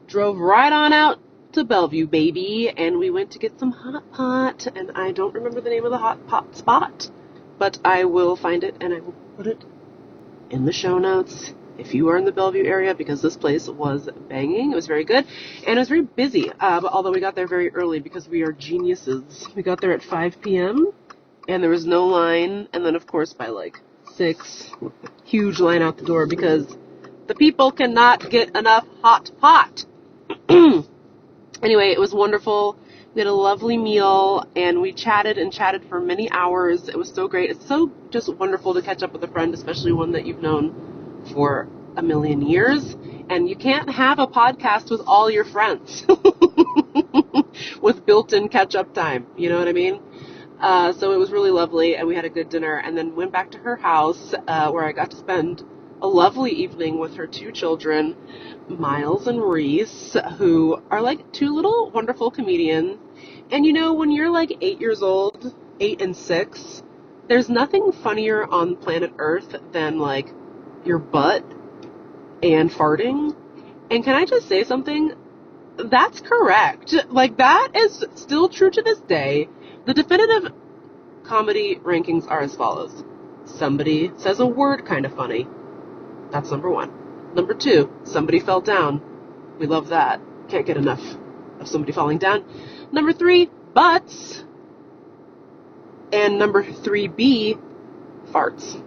drove right on out to Bellevue, baby, and we went to get some hot pot, and I don't remember the name of the hot pot spot, but I will find it, and I will put it in the show notes if you are in the Bellevue area, because this place was banging. It was very good, and it was very busy, but although we got there very early because we are geniuses. We got there at 5 p.m., and there was no line, and then, of course, by, 6, huge line out the door, because the people cannot get enough hot pot. Anyway, it was wonderful. We had a lovely meal, and we chatted and chatted for many hours. It was so great. It's so just wonderful to catch up with a friend, especially one that you've known for a million years. And you can't have a podcast with all your friends with built-in catch-up time. You know what I mean? So it was really lovely, and we had a good dinner, and then went back to her house where I got to spend a lovely evening with her 2 children, Miles and Reese, who are like 2 little wonderful comedians. And you know, when you're like 8 years old, 8 and 6, there's nothing funnier on planet Earth than like your butt and farting. And can I just say something? That's correct. Like, that is still true to this day. The definitive comedy rankings are as follows. Somebody says a word kind of funny. That's number 1. Number 2, somebody fell down. We love that. Can't get enough of somebody falling down. Number 3, butts. And number 3B, farts.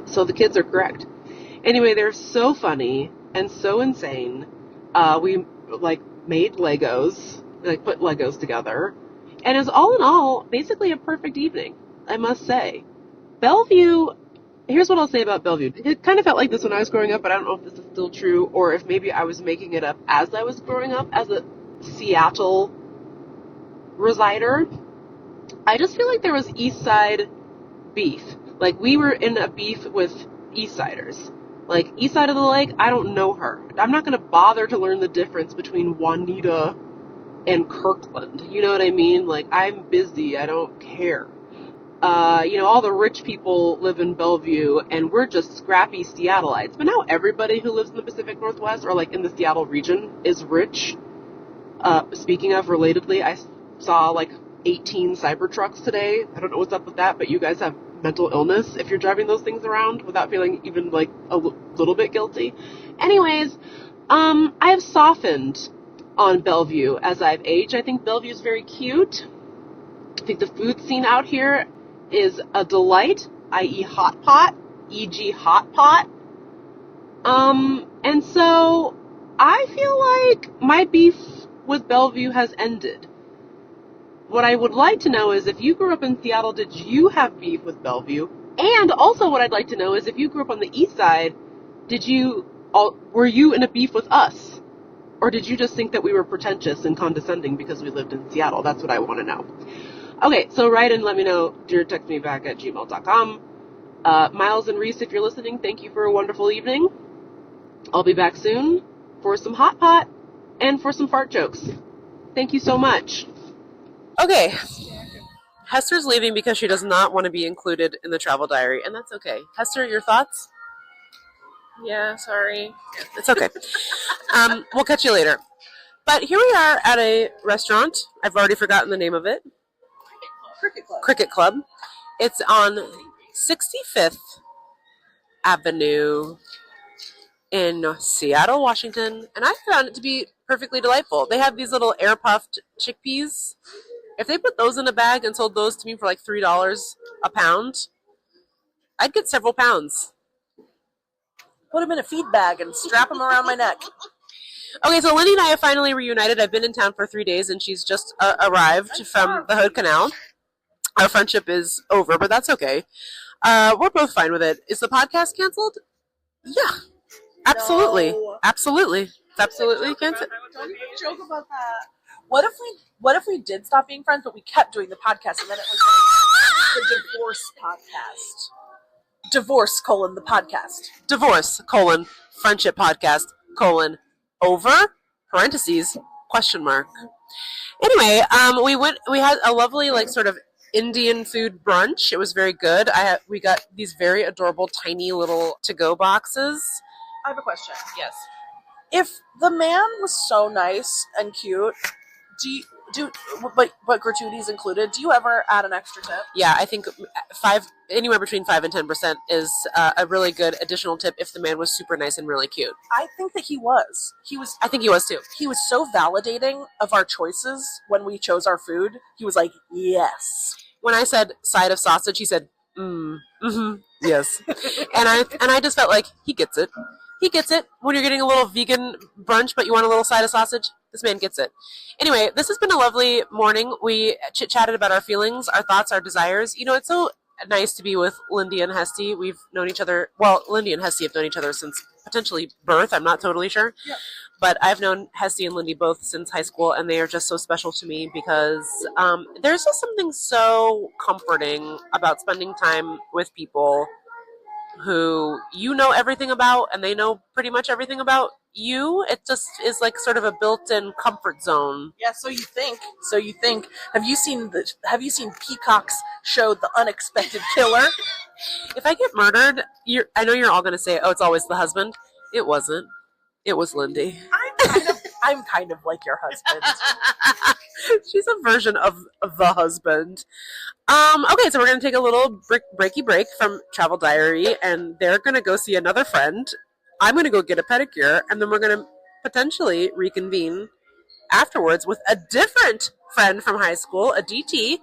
So the kids are correct. Anyway, they're so funny and so insane. We like made Legos, like put Legos together. And it was all in all basically a perfect evening, I must say. Bellevue, here's what I'll say about Bellevue. It kind of felt like this when I was growing up, but I don't know if this is still true or if maybe I was making it up as I was growing up as a Seattle resider. I just feel like there was East Side beef. Like, we were in a beef with East Siders. Like, East Side of the Lake, I don't know her. I'm not going to bother to learn the difference between Juanita and Kirkland. You know what I mean? Like, I'm busy. I don't care. You know, all the rich people live in Bellevue, and we're just scrappy Seattleites. But now everybody who lives in the Pacific Northwest, or like in the Seattle region, is rich. Speaking of, relatedly, I saw like 18 Cybertrucks today. I don't know what's up with that, but you guys have mental illness if you're driving those things around without feeling even like a little bit guilty. Anyways, I have softened on Bellevue as I've aged. I think Bellevue is very cute. I think the food scene out here is a delight, i.e. hot pot, e.g. hot pot. And so I feel like my beef with Bellevue has ended. What I would like to know is, if you grew up in Seattle, did you have beef with Bellevue? And also what I'd like to know is, if you grew up on the East Side, were you in a beef with us? Or did you just think that we were pretentious and condescending because we lived in Seattle? That's what I want to know. Okay, so write in, let me know, or text me back at gmail.com. Miles and Reese, if you're listening, thank you for a wonderful evening. I'll be back soon for some hot pot and for some fart jokes. Thank you so much. Okay, Hester's leaving because she does not want to be included in the travel diary, and that's okay. Hester, your thoughts? Yeah, sorry. It's okay. We'll catch you later. But here we are at a restaurant. I've already forgotten the name of it. Cricket Club. It's on 65th Avenue in Seattle, Washington, and I found it to be perfectly delightful. They have these little air-puffed chickpeas. If they put those in a bag and sold those to me for like $3 a pound, I'd get several pounds. Put them in a feed bag and strap them around my neck. Okay, so Lindy and I have finally reunited. I've been in town for 3 days, and she's just arrived from the Hood Canal. Our friendship is over, but that's okay. We're both fine with it. Is the podcast canceled? Yeah, absolutely. No. Absolutely. It's absolutely canceled. Don't even joke about that. What if we did stop being friends, but we kept doing the podcast, and then it was like the divorce podcast. Divorce, the podcast. Divorce, friendship podcast, over, parentheses, question mark. Anyway, we had a lovely, like, sort of Indian food brunch. It was very good. We got these very adorable, tiny little to-go boxes. I have a question. Yes. If the man was so nice and cute, but gratuities included, do you ever add an extra tip? Yeah, I think anywhere between 5 and 10% is a really good additional tip if the man was super nice and really cute. I think that he was. I think he was too. He was so validating of our choices when we chose our food. He was like, yes. When I said side of sausage, he said, yes. and I just felt like he gets it. He gets it. When you're getting a little vegan brunch, but you want a little side of sausage, This man gets it. Anyway, this has been a lovely morning. We chit-chatted about our feelings, our thoughts, our desires. You know, it's so nice to be with Lindy and Hesty. We've known each other, well, Lindy and Hesty have known each other since potentially birth. I'm not totally sure. Yeah. But I've known Hesty and Lindy both since high school, and they are just so special to me because there's just something so comforting about spending time with people who you know everything about and they know pretty much everything about you. It just is like sort of a built-in comfort zone. Yeah, so you think. Have you seen Peacock's show The Unexpected Killer? If I get murdered, I know you're all going to say, oh, it's always the husband. It wasn't. It was Lindy. I'm kind of like your husband. She's a version of the husband. Okay, so we're going to take a little breaky break from Travel Diary, and they're going to go see another friend. I'm going to go get a pedicure, and then we're going to potentially reconvene afterwards with a different friend from high school, a DT,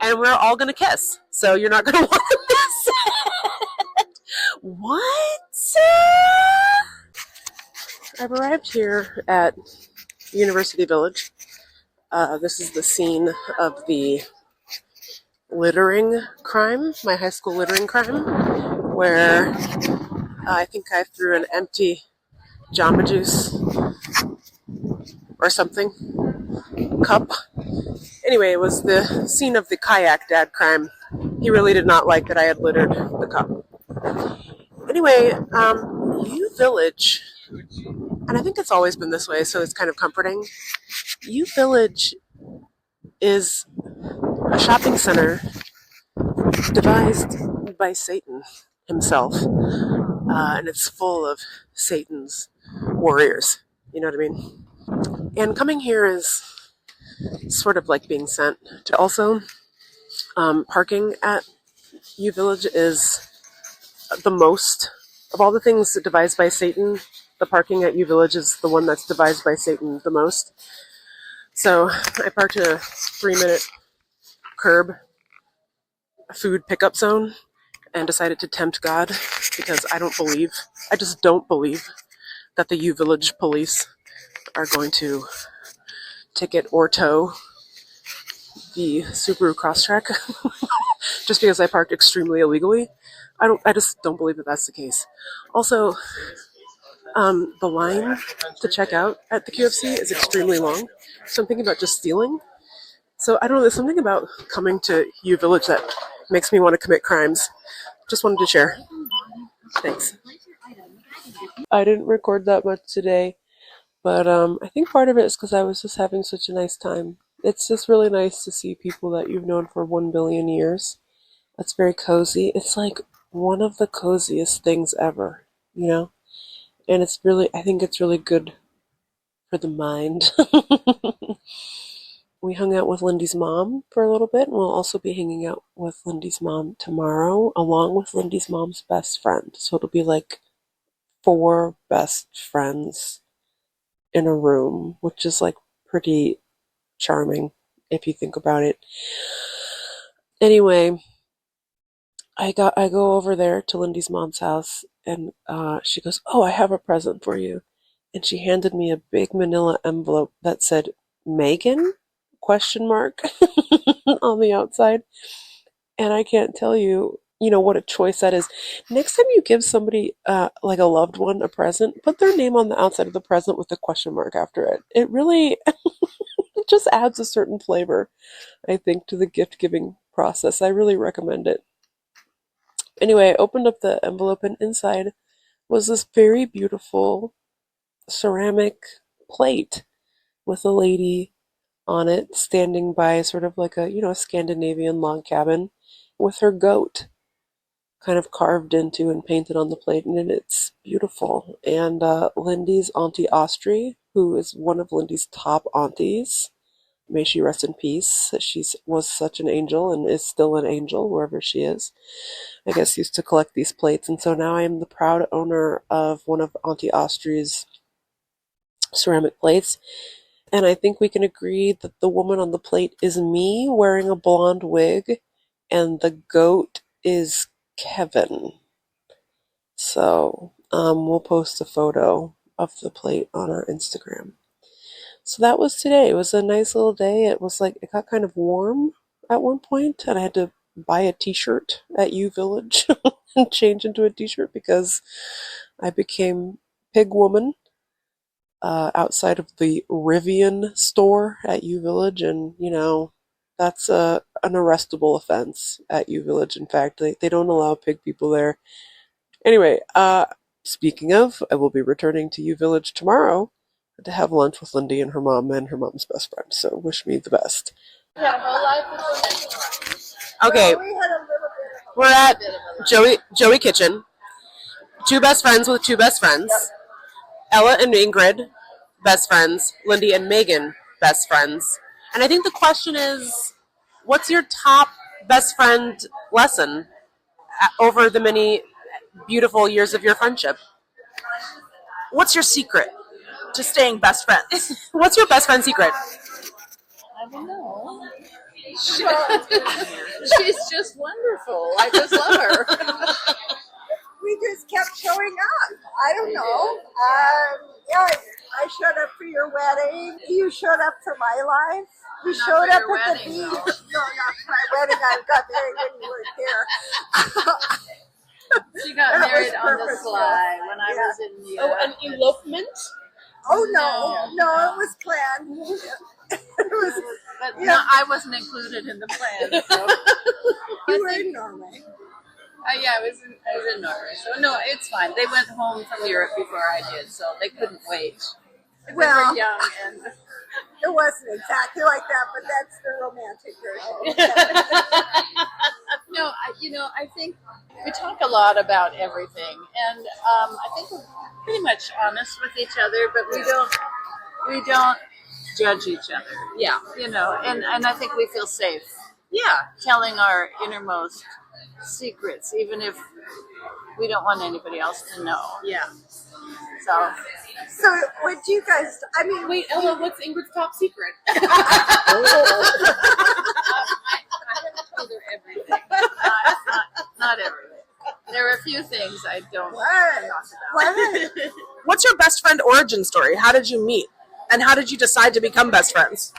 and we're all going to kiss. So you're not going to want to miss it. What? I've arrived here at University Village. This is the scene of the littering crime, my high school littering crime, where I think I threw an empty Jamba Juice or something cup. Anyway, it was the scene of the kayak dad crime. He really did not like that I had littered the cup. Anyway, U Village, and I think it's always been this way, so it's kind of comforting. U Village is a shopping center devised by Satan himself, and it's full of Satan's warriors. You know what I mean? And coming here is sort of like being sent to. Also, parking at U Village is the most of all the things devised by Satan. The parking at U Village is the one that's devised by Satan the most. So I parked in a 3-minute curb food pickup zone and decided to tempt God because I just don't believe that the U Village police are going to ticket or tow the Subaru Crosstrek just because I parked extremely illegally. I just don't believe that that's the case. Also, the line to check out at the QFC is extremely long, so I'm thinking about just stealing. So I don't know, there's something about coming to U Village that makes me want to commit crimes. Just wanted to share. Thanks. I didn't record that much today, but I think part of it is because I was just having such a nice time. It's just really nice to see people that you've known for 1 billion years. That's very cozy. It's like one of the coziest things ever, you know? And I think it's really good for the mind. We hung out with Lindy's mom for a little bit, and we'll also be hanging out with Lindy's mom tomorrow, along with Lindy's mom's best friend. So it'll be like 4 best friends in a room, which is like pretty charming if you think about it. Anyway, I go over there to Lindy's mom's house, and she goes, "Oh, I have a present for you," and she handed me a big manila envelope that said Meagan ? On the outside. And I can't tell you, what a choice that is. Next time you give somebody, like a loved one, a present, put their name on the outside of the present with a question mark after it. It really, it just adds a certain flavor, I think, to the gift-giving process. I really recommend it. Anyway, I opened up the envelope, and inside was this very beautiful ceramic plate with a lady on it, standing by sort of like a Scandinavian log cabin with her goat kind of carved into and painted on the plate, and it's beautiful. And Lindy's Auntie Austri, who is one of Lindy's top aunties, may she rest in peace. She was such an angel and is still an angel wherever she is. I guess used to collect these plates, and so now I am the proud owner of one of Auntie Austri's ceramic plates. And I think we can agree that the woman on the plate is me wearing a blonde wig, and the goat is Kevin. So we'll post a photo of the plate on our Instagram. So that was today. It was a nice little day. It was like, it got kind of warm at one point, and I had to buy a t-shirt at U Village and change into a t-shirt because I became Pig Woman outside of the Rivian store at U Village, and that's an arrestable offense at U Village. In fact, they don't allow pig people there. Anyway, speaking of, I will be returning to U Village tomorrow to have lunch with Lindy and her mom and her mom's best friend. So wish me the best. Okay, we're at Joey Kitchen. Two best friends with two best friends. Ella and Ingrid, best friends. Lindy and Meagan, best friends. And I think the question is, what's your top best friend lesson over the many beautiful years of your friendship? What's your secret to staying best friends? What's your best friend secret? I don't know. She's just wonderful. I just love her. We just kept showing up. I don't know. I showed up for your wedding. You showed up for my life. We showed up at the beach. No, not for my wedding. I got married when you weren't here. She got married on the sly when I was in New York. Oh, an elopement? Oh, no, it was planned. No, I wasn't included in the plan. So. You were in Norway. Yeah, I was in Norway. So no, it's fine. They went home from Europe before I did, so they couldn't wait. They were young, and it wasn't exactly like that, but that's the romantic version. No, I think we talk a lot about everything, and I think we're pretty much honest with each other, but we don't judge each other. Yeah. And I think we feel safe. Yeah, telling our innermost secrets, even if we don't want anybody else to know. Yeah. So what do you guys? I mean, wait, Ella, what's Ingrid's top secret? I haven't told her everything. Not everything. There are a few things I don't talk about. What's your best friend origin story? How did you meet? And how did you decide to become best friends?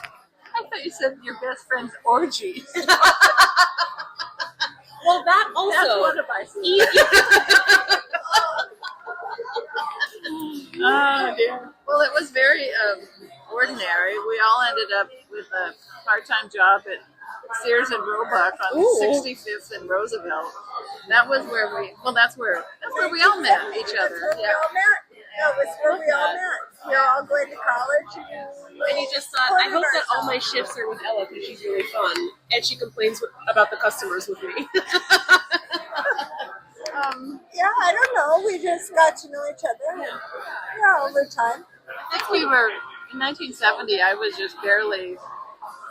I thought you said your best friend's orgies. Well, that also. That's one of my secrets. Oh, dear. Well, it was very ordinary. We all ended up with a part-time job at Sears and Roebuck on 65th and Roosevelt. That was where that's where we all met each other. Yeah. That was where we all met. We were all going to college. And you just thought, I hope that all my shifts are with Ella because she's really fun. And she complains about the customers with me. I don't know. We just got to know each other. Over time. I think we were, in 1970, I was just barely,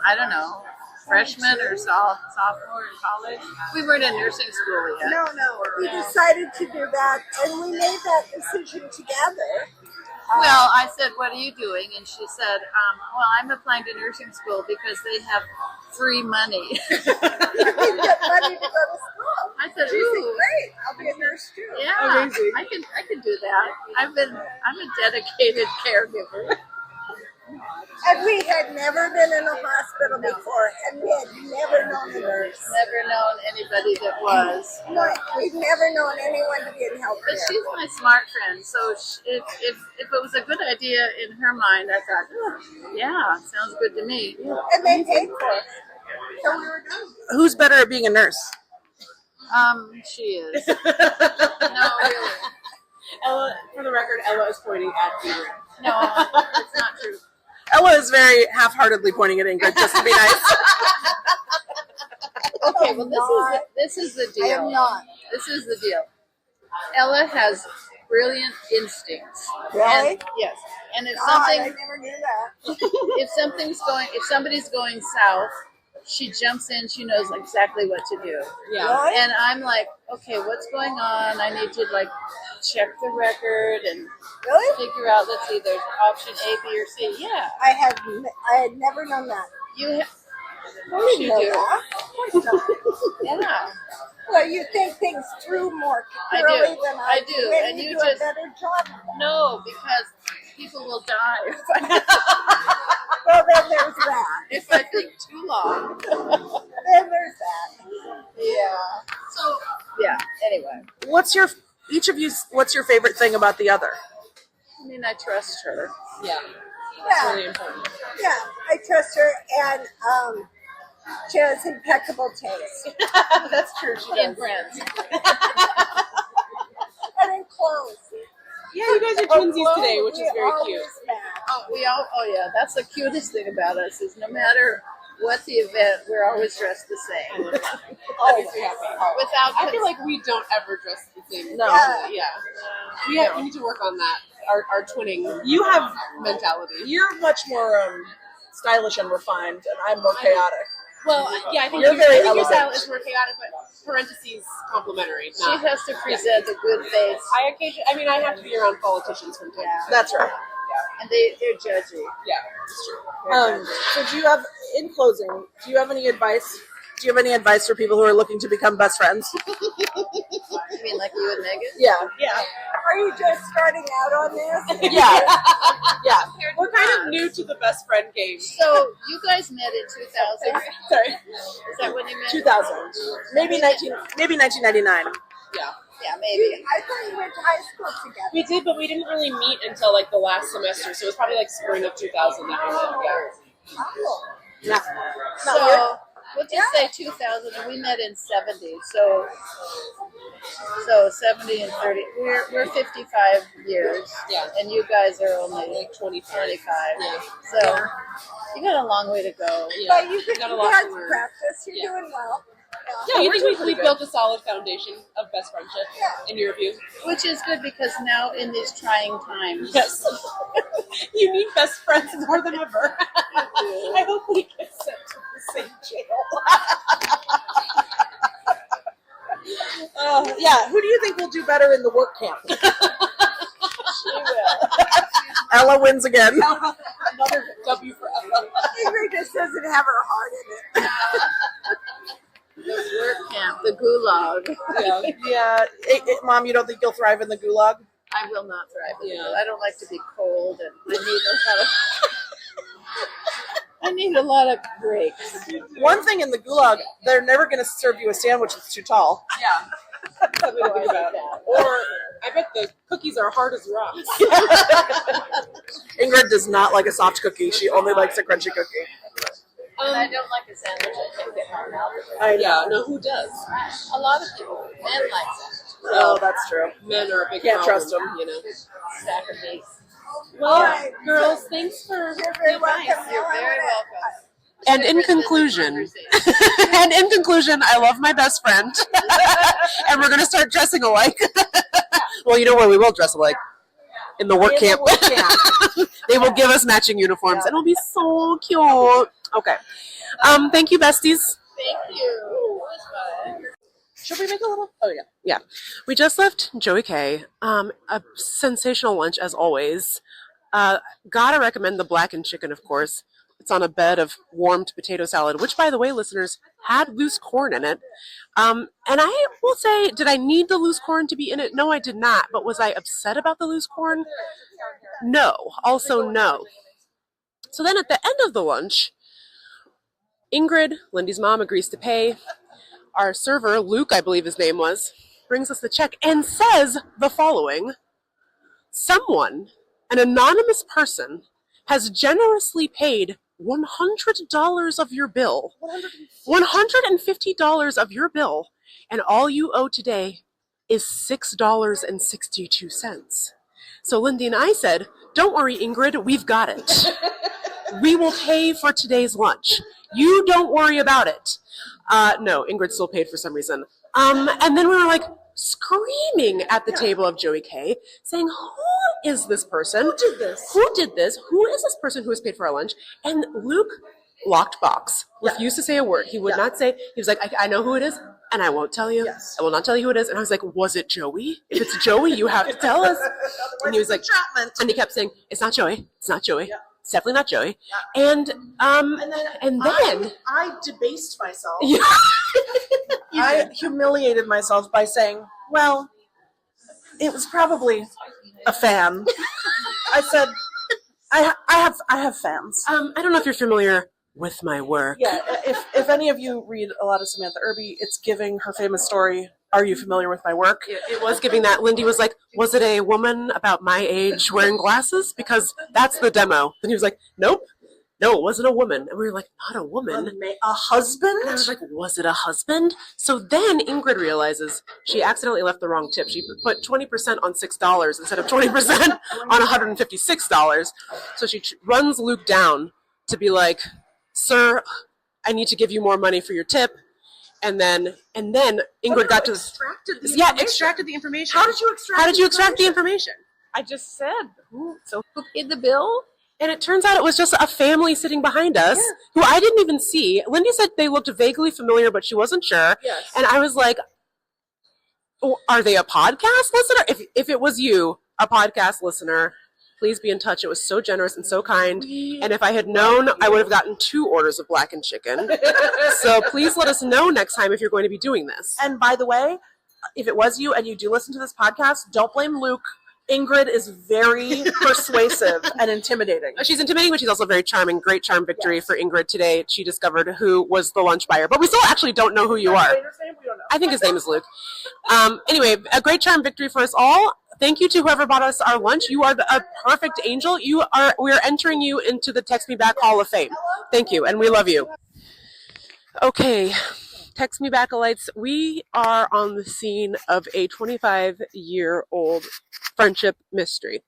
I don't know, freshman or sophomore in college. We weren't in nursing school yet. No. We decided to do that, and we made that decision together. Well, I said, what are you doing? And she said, well, I'm applying to nursing school because they have free money. You can get money to go to school. I said, She said, ooh. great, I'll be a nurse too. Yeah, amazing. I can do that. I'm a dedicated caregiver. And we had never been in a hospital before, and we had never known a nurse. Never known anybody that was. No, we've never known anyone to be in healthcare. But she's my smart friend, so if it was a good idea in her mind, I thought, yeah, sounds good to me. And they paid for it. So we were done. Who's better at being a nurse? She is. No, really. Ella, for the record, Ella is pointing at Ingrid. No, it's not true. Ella is very half-heartedly pointing at Ingrid just to be nice. Okay, well, this is the deal. I am not. This is the deal. Ella has brilliant instincts. Really? And, yes. And if I never knew that. if somebody's going south, she jumps in. She knows exactly what to do. Yeah. Really? And I'm like, okay, what's going on? I need to check the record and figure out. Let's see, there's option A, B, or C. Yeah. I had never known that. You I didn't know do. that. Of course not. Yeah. Well, you think things through more I clearly do. than I do. Maybe And you you do just a better job. no, because people will die. Well, then there's that. If I think too long. Then there's that. Yeah. So, yeah, anyway. What's your favorite thing about the other? I mean, I trust her. Yeah. Yeah. Really important. Yeah, I trust her, and she has impeccable taste. That's true. She does. In friends. And in clothes. Yeah, you guys are twinsies today, which is very cute. Oh yeah, that's the cutest thing about us is no matter what the event, we're always dressed the same. Always happy. Without, I feel like we don't ever dress the same. No. Yeah. We need to work on that. Our twinning You have mentality. You're much more stylish and refined, and I'm more chaotic. Well, yeah, I think You're very your style elegant. is more chaotic, but parentheses complimentary. she has to present a good face, I have to be around politicians from time to time. That's right. and they're judgy. Yeah, it's true. So do you have, in closing, do you have any advice? Do you have any advice for people who are looking to become best friends? You mean like you and Megan? Yeah. Are you just starting out on this? Yeah. Yeah. We're kind of new to the best friend game. So you guys met in 2000. Sorry. Is that when you met? 2000. Maybe 1999. Yeah. Yeah, maybe. I thought you went to high school together. We did, but we didn't really meet until like the last semester, so it was probably like spring of 2000 that we met. Yeah. So we'll just say 2000, and we met in 70. So 70 and 30. We're 55 years. Yeah. And you guys are only Like 25. Yeah. So you got a long way to go. Yeah. But you Got a lot had to learn. practice. You're Yeah. doing well. Yeah, you think we built a solid foundation of best friendship, in your view? Which is good because now in these trying times. Yes. You need best friends more than ever. I hope we get sent to the same jail. Yeah. Who do you think will do better in the work camp? She will. Ella wins again. Another W for Ella. Ingrid just doesn't have her heart in it. The work camp, the gulag. Yeah. Mom, you don't think you'll thrive in the gulag? I will not thrive. Yeah. I don't like to be cold, and I need a lot of breaks. One thing in the gulag, they're never going to serve you a sandwich that's too tall. Yeah. Something to think about. Or I bet the cookies are hard as rocks. Ingrid does not like a soft cookie. She only likes a crunchy cookie. And I don't like a sandwich. I can't get my mouth. Yeah, no, who does? A lot of people, men like sandwiches. Oh, that's true. Men are a big Can't problem, trust them. you know. Stack of meat. Well, girls, thanks for You're very welcome. You're very welcome. And in conclusion, I love my best friend, and we're gonna start dressing alike. Well, you know where we will dress alike? In the work camp. They will give us matching uniforms, and it'll be so cute. Okay. Thank you, besties. Thank you. Should we make a little? Oh, yeah. Yeah. We just left Joey K. A sensational lunch as always. Gotta recommend the blackened chicken, of course. It's on a bed of warmed potato salad, which, by the way, listeners, had loose corn in it. And I will say, did I need the loose corn to be in it? No, I did not. But was I upset about the loose corn? No. Also, no. So then at the end of the lunch, Ingrid, Lindy's mom, agrees to pay. Our server, Luke, I believe his name was, brings us the check and says the following: someone, an anonymous person, has generously paid $100 of your bill, $150 of your bill, and all you owe today is $6.62. So Lindy and I said, don't worry, Ingrid, we've got it. We will pay for today's lunch. You don't worry about it. No, Ingrid still paid for some reason. And then we were like screaming at the table of Joey K, saying, who is this person? Who did this? Who did this? Who is this person who has paid for our lunch? And Luke, locked box, refused to say a word. He would not say. He was like, I know who it is, and I won't tell you. Yes. I will not tell you who it is. And I was like, was it Joey? If it's Joey, you have to tell us. And he was like, and he kept saying, it's not Joey. It's not Joey. Yeah. It's definitely not Joey. Yeah. And then I debased myself. Yeah. I humiliated myself by saying, well, it was probably a fan. I said, I have fans. I don't know if you're familiar with my work. Yeah, if any of you read a lot of Samantha Irby, it's giving her famous story, Are You Familiar with My Work? It was giving that. Lindy was like, was it a woman about my age wearing glasses? Because that's the demo. And he was like, nope. No, it wasn't a woman. And we were like, not a woman. A husband? And I was like, was it a husband? So then Ingrid realizes she accidentally left the wrong tip. She put 20% on $6 instead of 20% on $156. So she runs Luke down to be like, sir, I need to give you more money for your tip. And then Ingrid got to extracted the information. How did you extract the information? I just said, who paid the bill? And it turns out it was just a family sitting behind us who I didn't even see. Lindy said they looked vaguely familiar, but she wasn't sure. Yes. And I was like, oh, are they a podcast listener? If it was you, a podcast listener, please be in touch. It was so generous and so kind. And if I had known, I would have gotten 2 orders of blackened chicken. So please let us know next time if you're going to be doing this. And by the way, if it was you and you do listen to this podcast, don't blame Luke. Ingrid is very persuasive and intimidating. She's intimidating, but she's also very charming. Great charm victory for Ingrid today. She discovered who was the lunch buyer. But we still actually don't know who you are. We don't know. I think his name is Luke. Anyway, a great charm victory for us all. Thank you to whoever bought us our lunch. You are a perfect angel. We are entering you into the Text Me Back Hall of Fame. Thank you, and we love you. Okay. Text Me Back-alites, we are on the scene of a 25-year-old friendship mystery.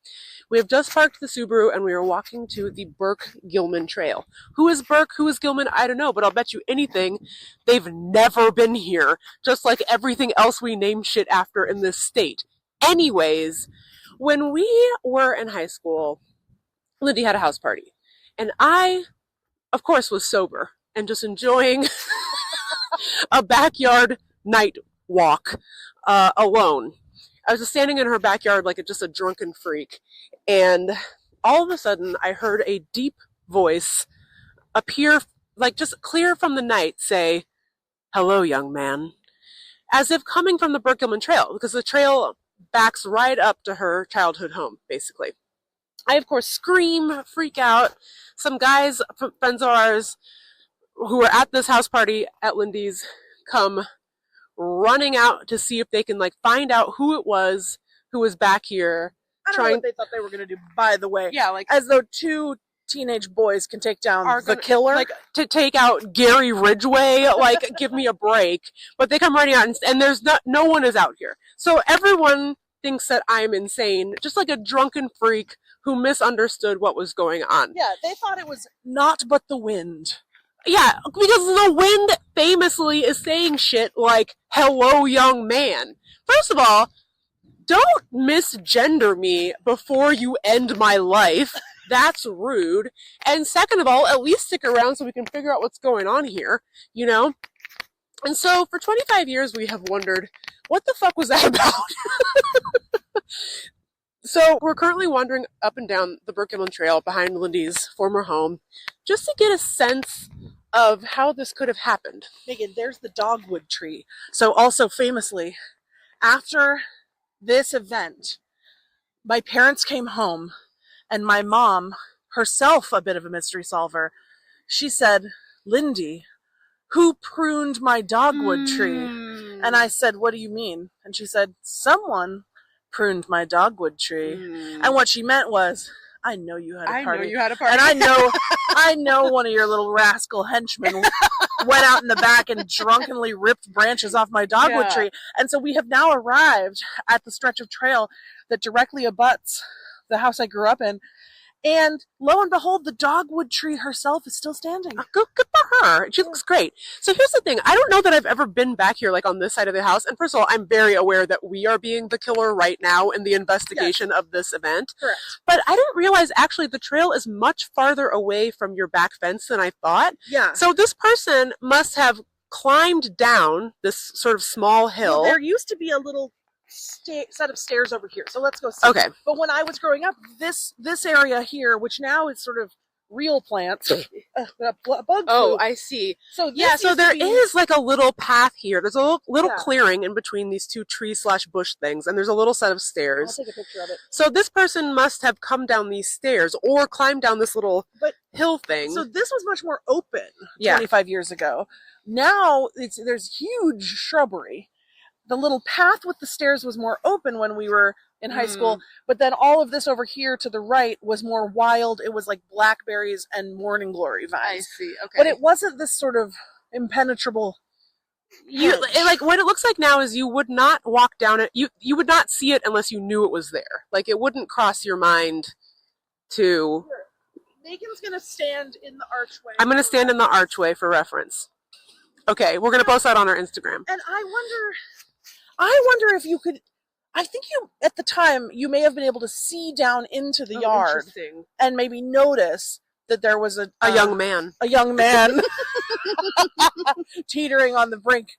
We have just parked the Subaru and we are walking to the Burke Gilman Trail. Who is Burke? Who is Gilman? I don't know, but I'll bet you anything they've never been here, just like everything else we name shit after in this state. Anyways, when we were in high school, Lindy had a house party. And I, of course, was sober and just enjoying a backyard night walk alone. I was just standing in her backyard like just a drunken freak. And all of a sudden, I heard a deep voice appear, like just clear from the night, say, "Hello, young man." As if coming from the Burke Gilman Trail, because the trail backs right up to her childhood home, basically. I, of course, scream, freak out. Some guys, friends of ours, who were at this house party at Lindy's, come running out to see if they can find out who it was who was back here. I don't know what they thought they were going to do, by the way. Yeah, as though 2 teenage boys can take down the killer. To take out Gary Ridgway, give me a break. But they come running out and there's no one is out here. So everyone thinks that I'm insane, just like a drunken freak who misunderstood what was going on. Yeah, they thought it was naught but the wind. Yeah, because the wind famously is saying shit like, "Hello, young man." First of all, don't misgender me before you end my life. That's rude. And second of all, at least stick around so we can figure out what's going on here, you know? And so for 25 years, we have wondered, what the fuck was that about? So we're currently wandering up and down the Burke Gilman Trail behind Lindy's former home just to get a sense of how this could have happened. Meagan, there's the dogwood tree. So also famously, after this event, my parents came home and my mom, herself a bit of a mystery solver, she said, "Lindy, who pruned my dogwood tree?" And I said, "What do you mean?" And she said, "Someone pruned my dogwood tree." And what she meant was, I know you had a party. I know you had a party. And I know one of your little rascal henchmen went out in the back and drunkenly ripped branches off my dogwood tree. And so we have now arrived at the stretch of trail that directly abuts the house I grew up in. And lo and behold, the dogwood tree herself is still standing. Good for her. She looks great. So here's the thing. I don't know that I've ever been back here, on this side of the house. And first of all, I'm very aware that we are being the killer right now in the investigation of this event. Correct. But I didn't realize, actually, the trail is much farther away from your back fence than I thought. Yeah. So this person must have climbed down this sort of small hill. Well, there used to be a little set of stairs over here, so let's go see. Okay. But when I was growing up, this area here, which now is sort of real plants. Bug Oh, food. I see. So this Yeah, so used to there be- is like a little path here. There's a little Yeah. clearing in between these two tree/bush things, and there's a little set of I'll stairs. take a picture of it. So this person must have come down these stairs or climbed down this little hill thing. So this was much more open Yeah. 25 years ago. Now there's huge shrubbery. The little path with the stairs was more open when we were in high school, but then all of this over here to the right was more wild. It was like blackberries and morning glory vibes. I see. Okay. But it wasn't this sort of impenetrable. Like what it looks like now is you would not walk down it. You would not see it unless you knew it was there. Like it wouldn't cross your mind to. Megan's gonna stand in the archway. I'm gonna stand in the archway for reference. Okay, we're gonna post that on our Instagram. And I wonder if you could. I think you at the time you may have been able to see down into the yard Interesting. and maybe notice that there was a young man. A young man teetering on the brink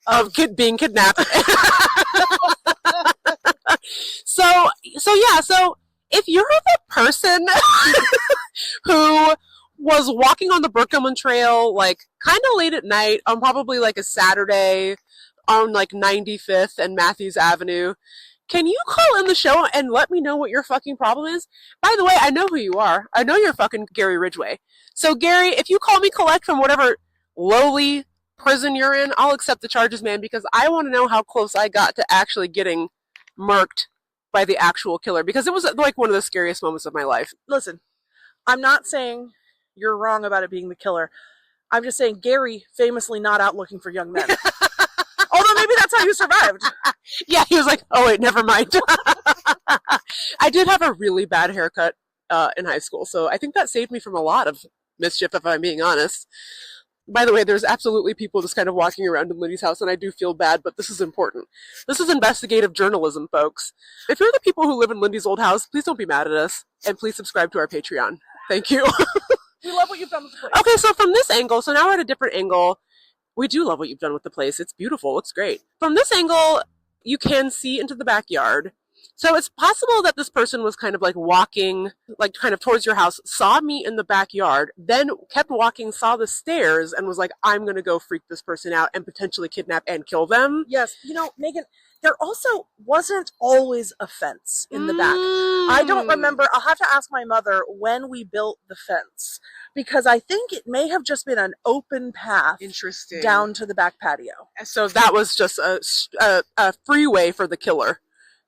of being kidnapped. So if you're the person who was walking on the Burke Gilman Trail like kind of late at night on probably like a Saturday on like 95th and Matthews Avenue, can you call in the show and let me know what your fucking problem is? By the way, I know who you are. I know you're fucking Gary Ridgway. So Gary, if you call me collect from whatever lowly prison you're in, I'll accept the charges, man, because I want to know how close I got to actually getting murked by the actual killer, because it was like one of the scariest moments of my life. Listen, I'm not saying you're wrong about it being the killer. I'm just saying Gary famously not out looking for young men. Although maybe that's how you survived. Yeah, he was like, oh wait, never mind. I did have a really bad haircut in high school, so I think that saved me from a lot of mischief, if I'm being honest. By the way, there's absolutely people just kind of walking around in Lindy's house, and I do feel bad, but this is important. This is investigative journalism, folks. If you're the people who live in Lindy's old house, please don't be mad at us, and please subscribe to our Patreon. Thank you. We love what you've done with the place. Okay, so from this angle, so now we're at a different angle. We do love what you've done with the place. It's beautiful. It's great. From this angle, you can see into the backyard. So it's possible that this person was kind of like walking, like kind of towards your house, saw me in the backyard, then kept walking, saw the stairs, and was like, I'm going to go freak this person out and potentially kidnap and kill them. Yes. You know, Megan, there also wasn't always a fence in the back. I don't remember. I'll have to ask my mother when we built the fence, because I think it may have just been an open path down to the back patio. So that was just a freeway for the killer.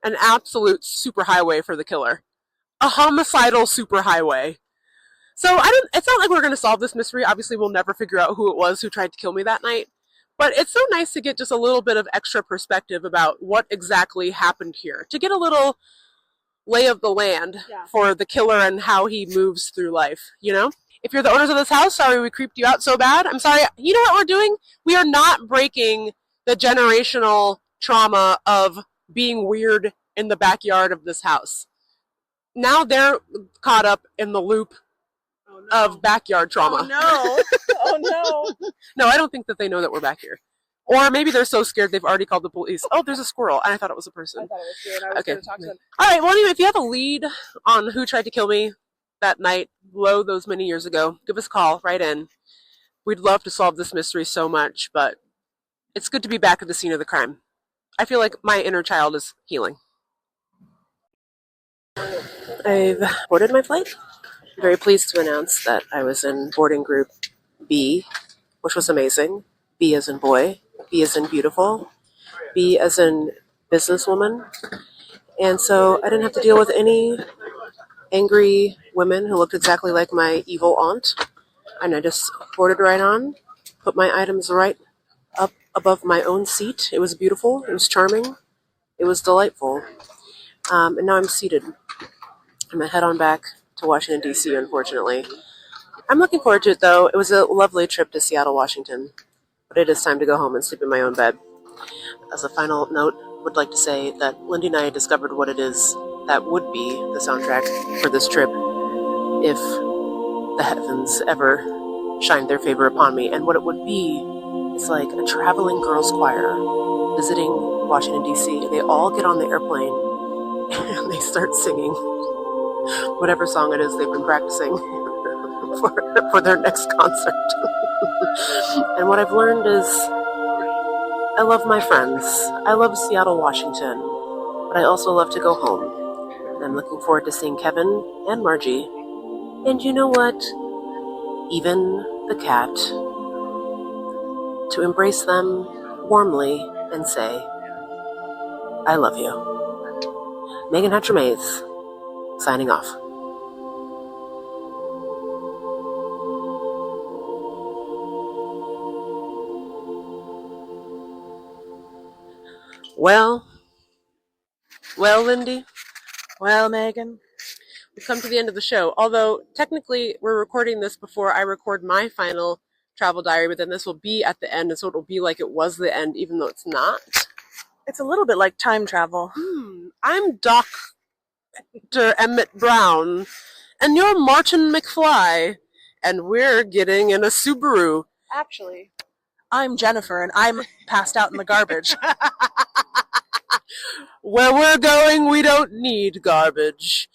An absolute superhighway for the killer. A homicidal superhighway. So it's not like we're going to solve this mystery. Obviously, we'll never figure out who it was who tried to kill me that night. But it's so nice to get just a little bit of extra perspective about what exactly happened here. To get a little lay of the land for the killer and how he moves through life, you know? If you're the owners of this house, sorry we creeped you out so bad. I'm sorry. You know what we're doing? We are not breaking the generational trauma of being weird in the backyard of this house. Now they're caught up in the loop of backyard trauma. Oh no. Oh no. No, I don't think that they know that we're back here. Or maybe they're so scared they've already called the police. Oh, there's a squirrel, and I thought it was a person. I thought it was you, and I was going to talk to them. All right, well, anyway, if you have a lead on who tried to kill me that night, those many years ago, give us a call, write in. We'd love to solve this mystery so much, but it's good to be back at the scene of the crime. I feel like my inner child is healing. I've boarded my flight. I'm very pleased to announce that I was in boarding group B, which was amazing. B as in boy, B as in beautiful, B as in businesswoman. And so I didn't have to deal with any angry women who looked exactly like my evil aunt. And I just boarded right on, put my items right up above my own seat. It was beautiful. It was charming. It was delightful. And now I'm seated. I'm going to head on back to Washington, D.C., unfortunately. I'm looking forward to it, though. It was a lovely trip to Seattle, Washington. But it is time to go home and sleep in my own bed. As a final note, I would like to say that Lindy and I discovered what it is that would be the soundtrack for this trip if the heavens ever shined their favor upon me. And what it would be is like a traveling girls' choir visiting Washington, D.C. They all get on the airplane and they start singing whatever song it is they've been practicing. for their next concert. And what I've learned is I love my friends. I love Seattle, Washington, but I also love to go home. And I'm looking forward to seeing Kevin and Margie. And you know what? Even the cat. To embrace them warmly and say, I love you. Meagan Hatcher-Mays, signing off. Well, Lindy. Well, Meagan. We've come to the end of the show. Although, technically, we're recording this before I record my final travel diary, but then this will be at the end, and so it will be like it was the end, even though it's not. It's a little bit like time travel. I'm Dr. Emmett Brown, and you're Martin McFly, and we're getting in a Subaru. Actually, I'm Jennifer, and I'm passed out in the garbage. Where we're going, we don't need garbage.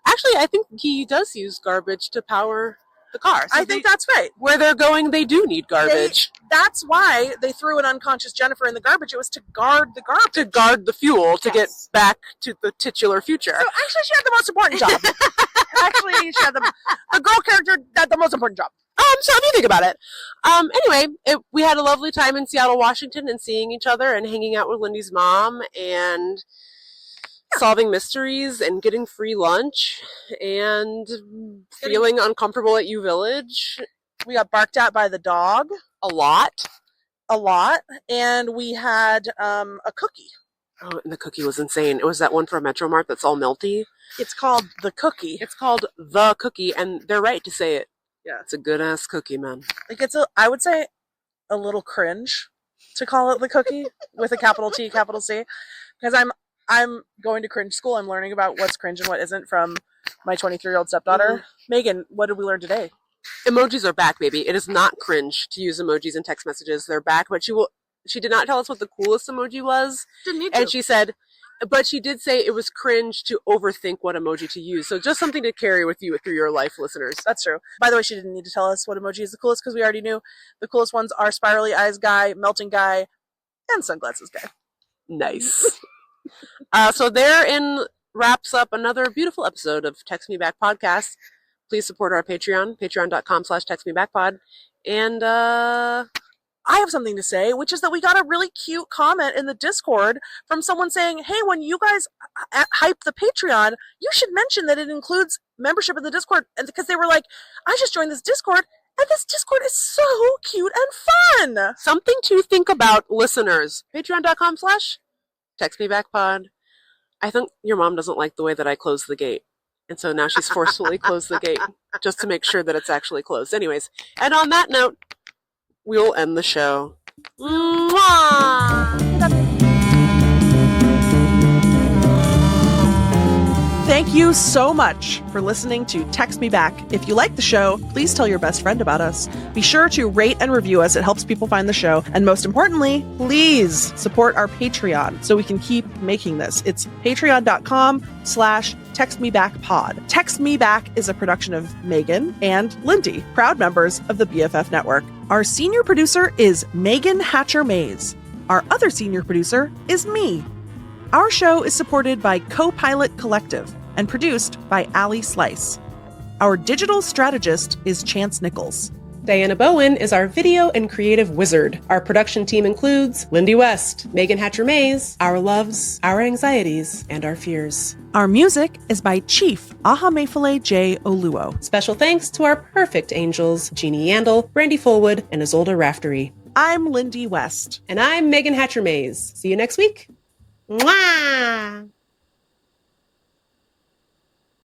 Actually, I think he does use garbage to power the car. So I think that's right. Where they're going, they do need garbage. That's why they threw an unconscious Jennifer in the garbage. It was to guard the garbage. To guard the fuel, to get back to the titular future. So actually, she had the most important job. Actually, she had the girl character had the most important job. So if you think about it. Anyway, we had a lovely time in Seattle, Washington, and seeing each other and hanging out with Lindy's mom and solving mysteries and getting free lunch and feeling uncomfortable at U Village. We got barked at by the dog. A lot. And we had a cookie. Oh, and the cookie was insane. It was that one from Metro Mart that's all melty. It's called the cookie. It's called the cookie, and they're right to say it. Yeah. It's a good-ass cookie, man. Like I would say a little cringe to call it the cookie with a capital T, capital C. Because I'm going to cringe school. I'm learning about what's cringe and what isn't from my 23-year-old stepdaughter. Meagan, what did we learn today? Emojis are back, baby. It is not cringe to use emojis in text messages. They're back, but she did not tell us what the coolest emoji was. Didn't need to. And she said, but she did say it was cringe to overthink what emoji to use. So just something to carry with you through your life, listeners. That's true. By the way, she didn't need to tell us what emoji is the coolest because we already knew the coolest ones are spirally eyes guy, melting guy, and sunglasses guy. Nice. So therein wraps up another beautiful episode of Text Me Back Podcast. Please support our Patreon, patreon.com/textmebackpod. And I have something to say, which is that we got a really cute comment in the Discord from someone saying, hey, when you guys hype the Patreon, you should mention that it includes membership in the Discord. And because they were like, I just joined this Discord, and this Discord is so cute and fun. Something to think about, listeners. Patreon.com/textmebackpod. I think your mom doesn't like the way that I close the gate. And so now she's forcefully closed the gate just to make sure that it's actually closed. Anyways, and on that note, we'll end the show. Mwah! Thank you so much for listening to Text Me Back. If you like the show, please tell your best friend about us. Be sure to rate and review us. It helps people find the show. And most importantly, please support our Patreon so we can keep making this. It's patreon.com/textmebackpod. Text Me Back is a production of Meagan and Lindy, proud members of the BFF Network. Our senior producer is Meagan Hatcher-Mays. Our other senior producer is me. Our show is supported by Copilot Collective and produced by Allie Slice. Our digital strategist is Chance Nichols. Diana Bowen is our video and creative wizard. Our production team includes Lindy West, Meagan Hatcher-Mays, our loves, our anxieties, and our fears. Our music is by Chief Ahamefule J. Oluo. Special thanks to our perfect angels, Jeannie Yandel, Brandy Fullwood, and Isolde Raftery. I'm Lindy West. And I'm Meagan Hatcher-Mays. See you next week. Mwah!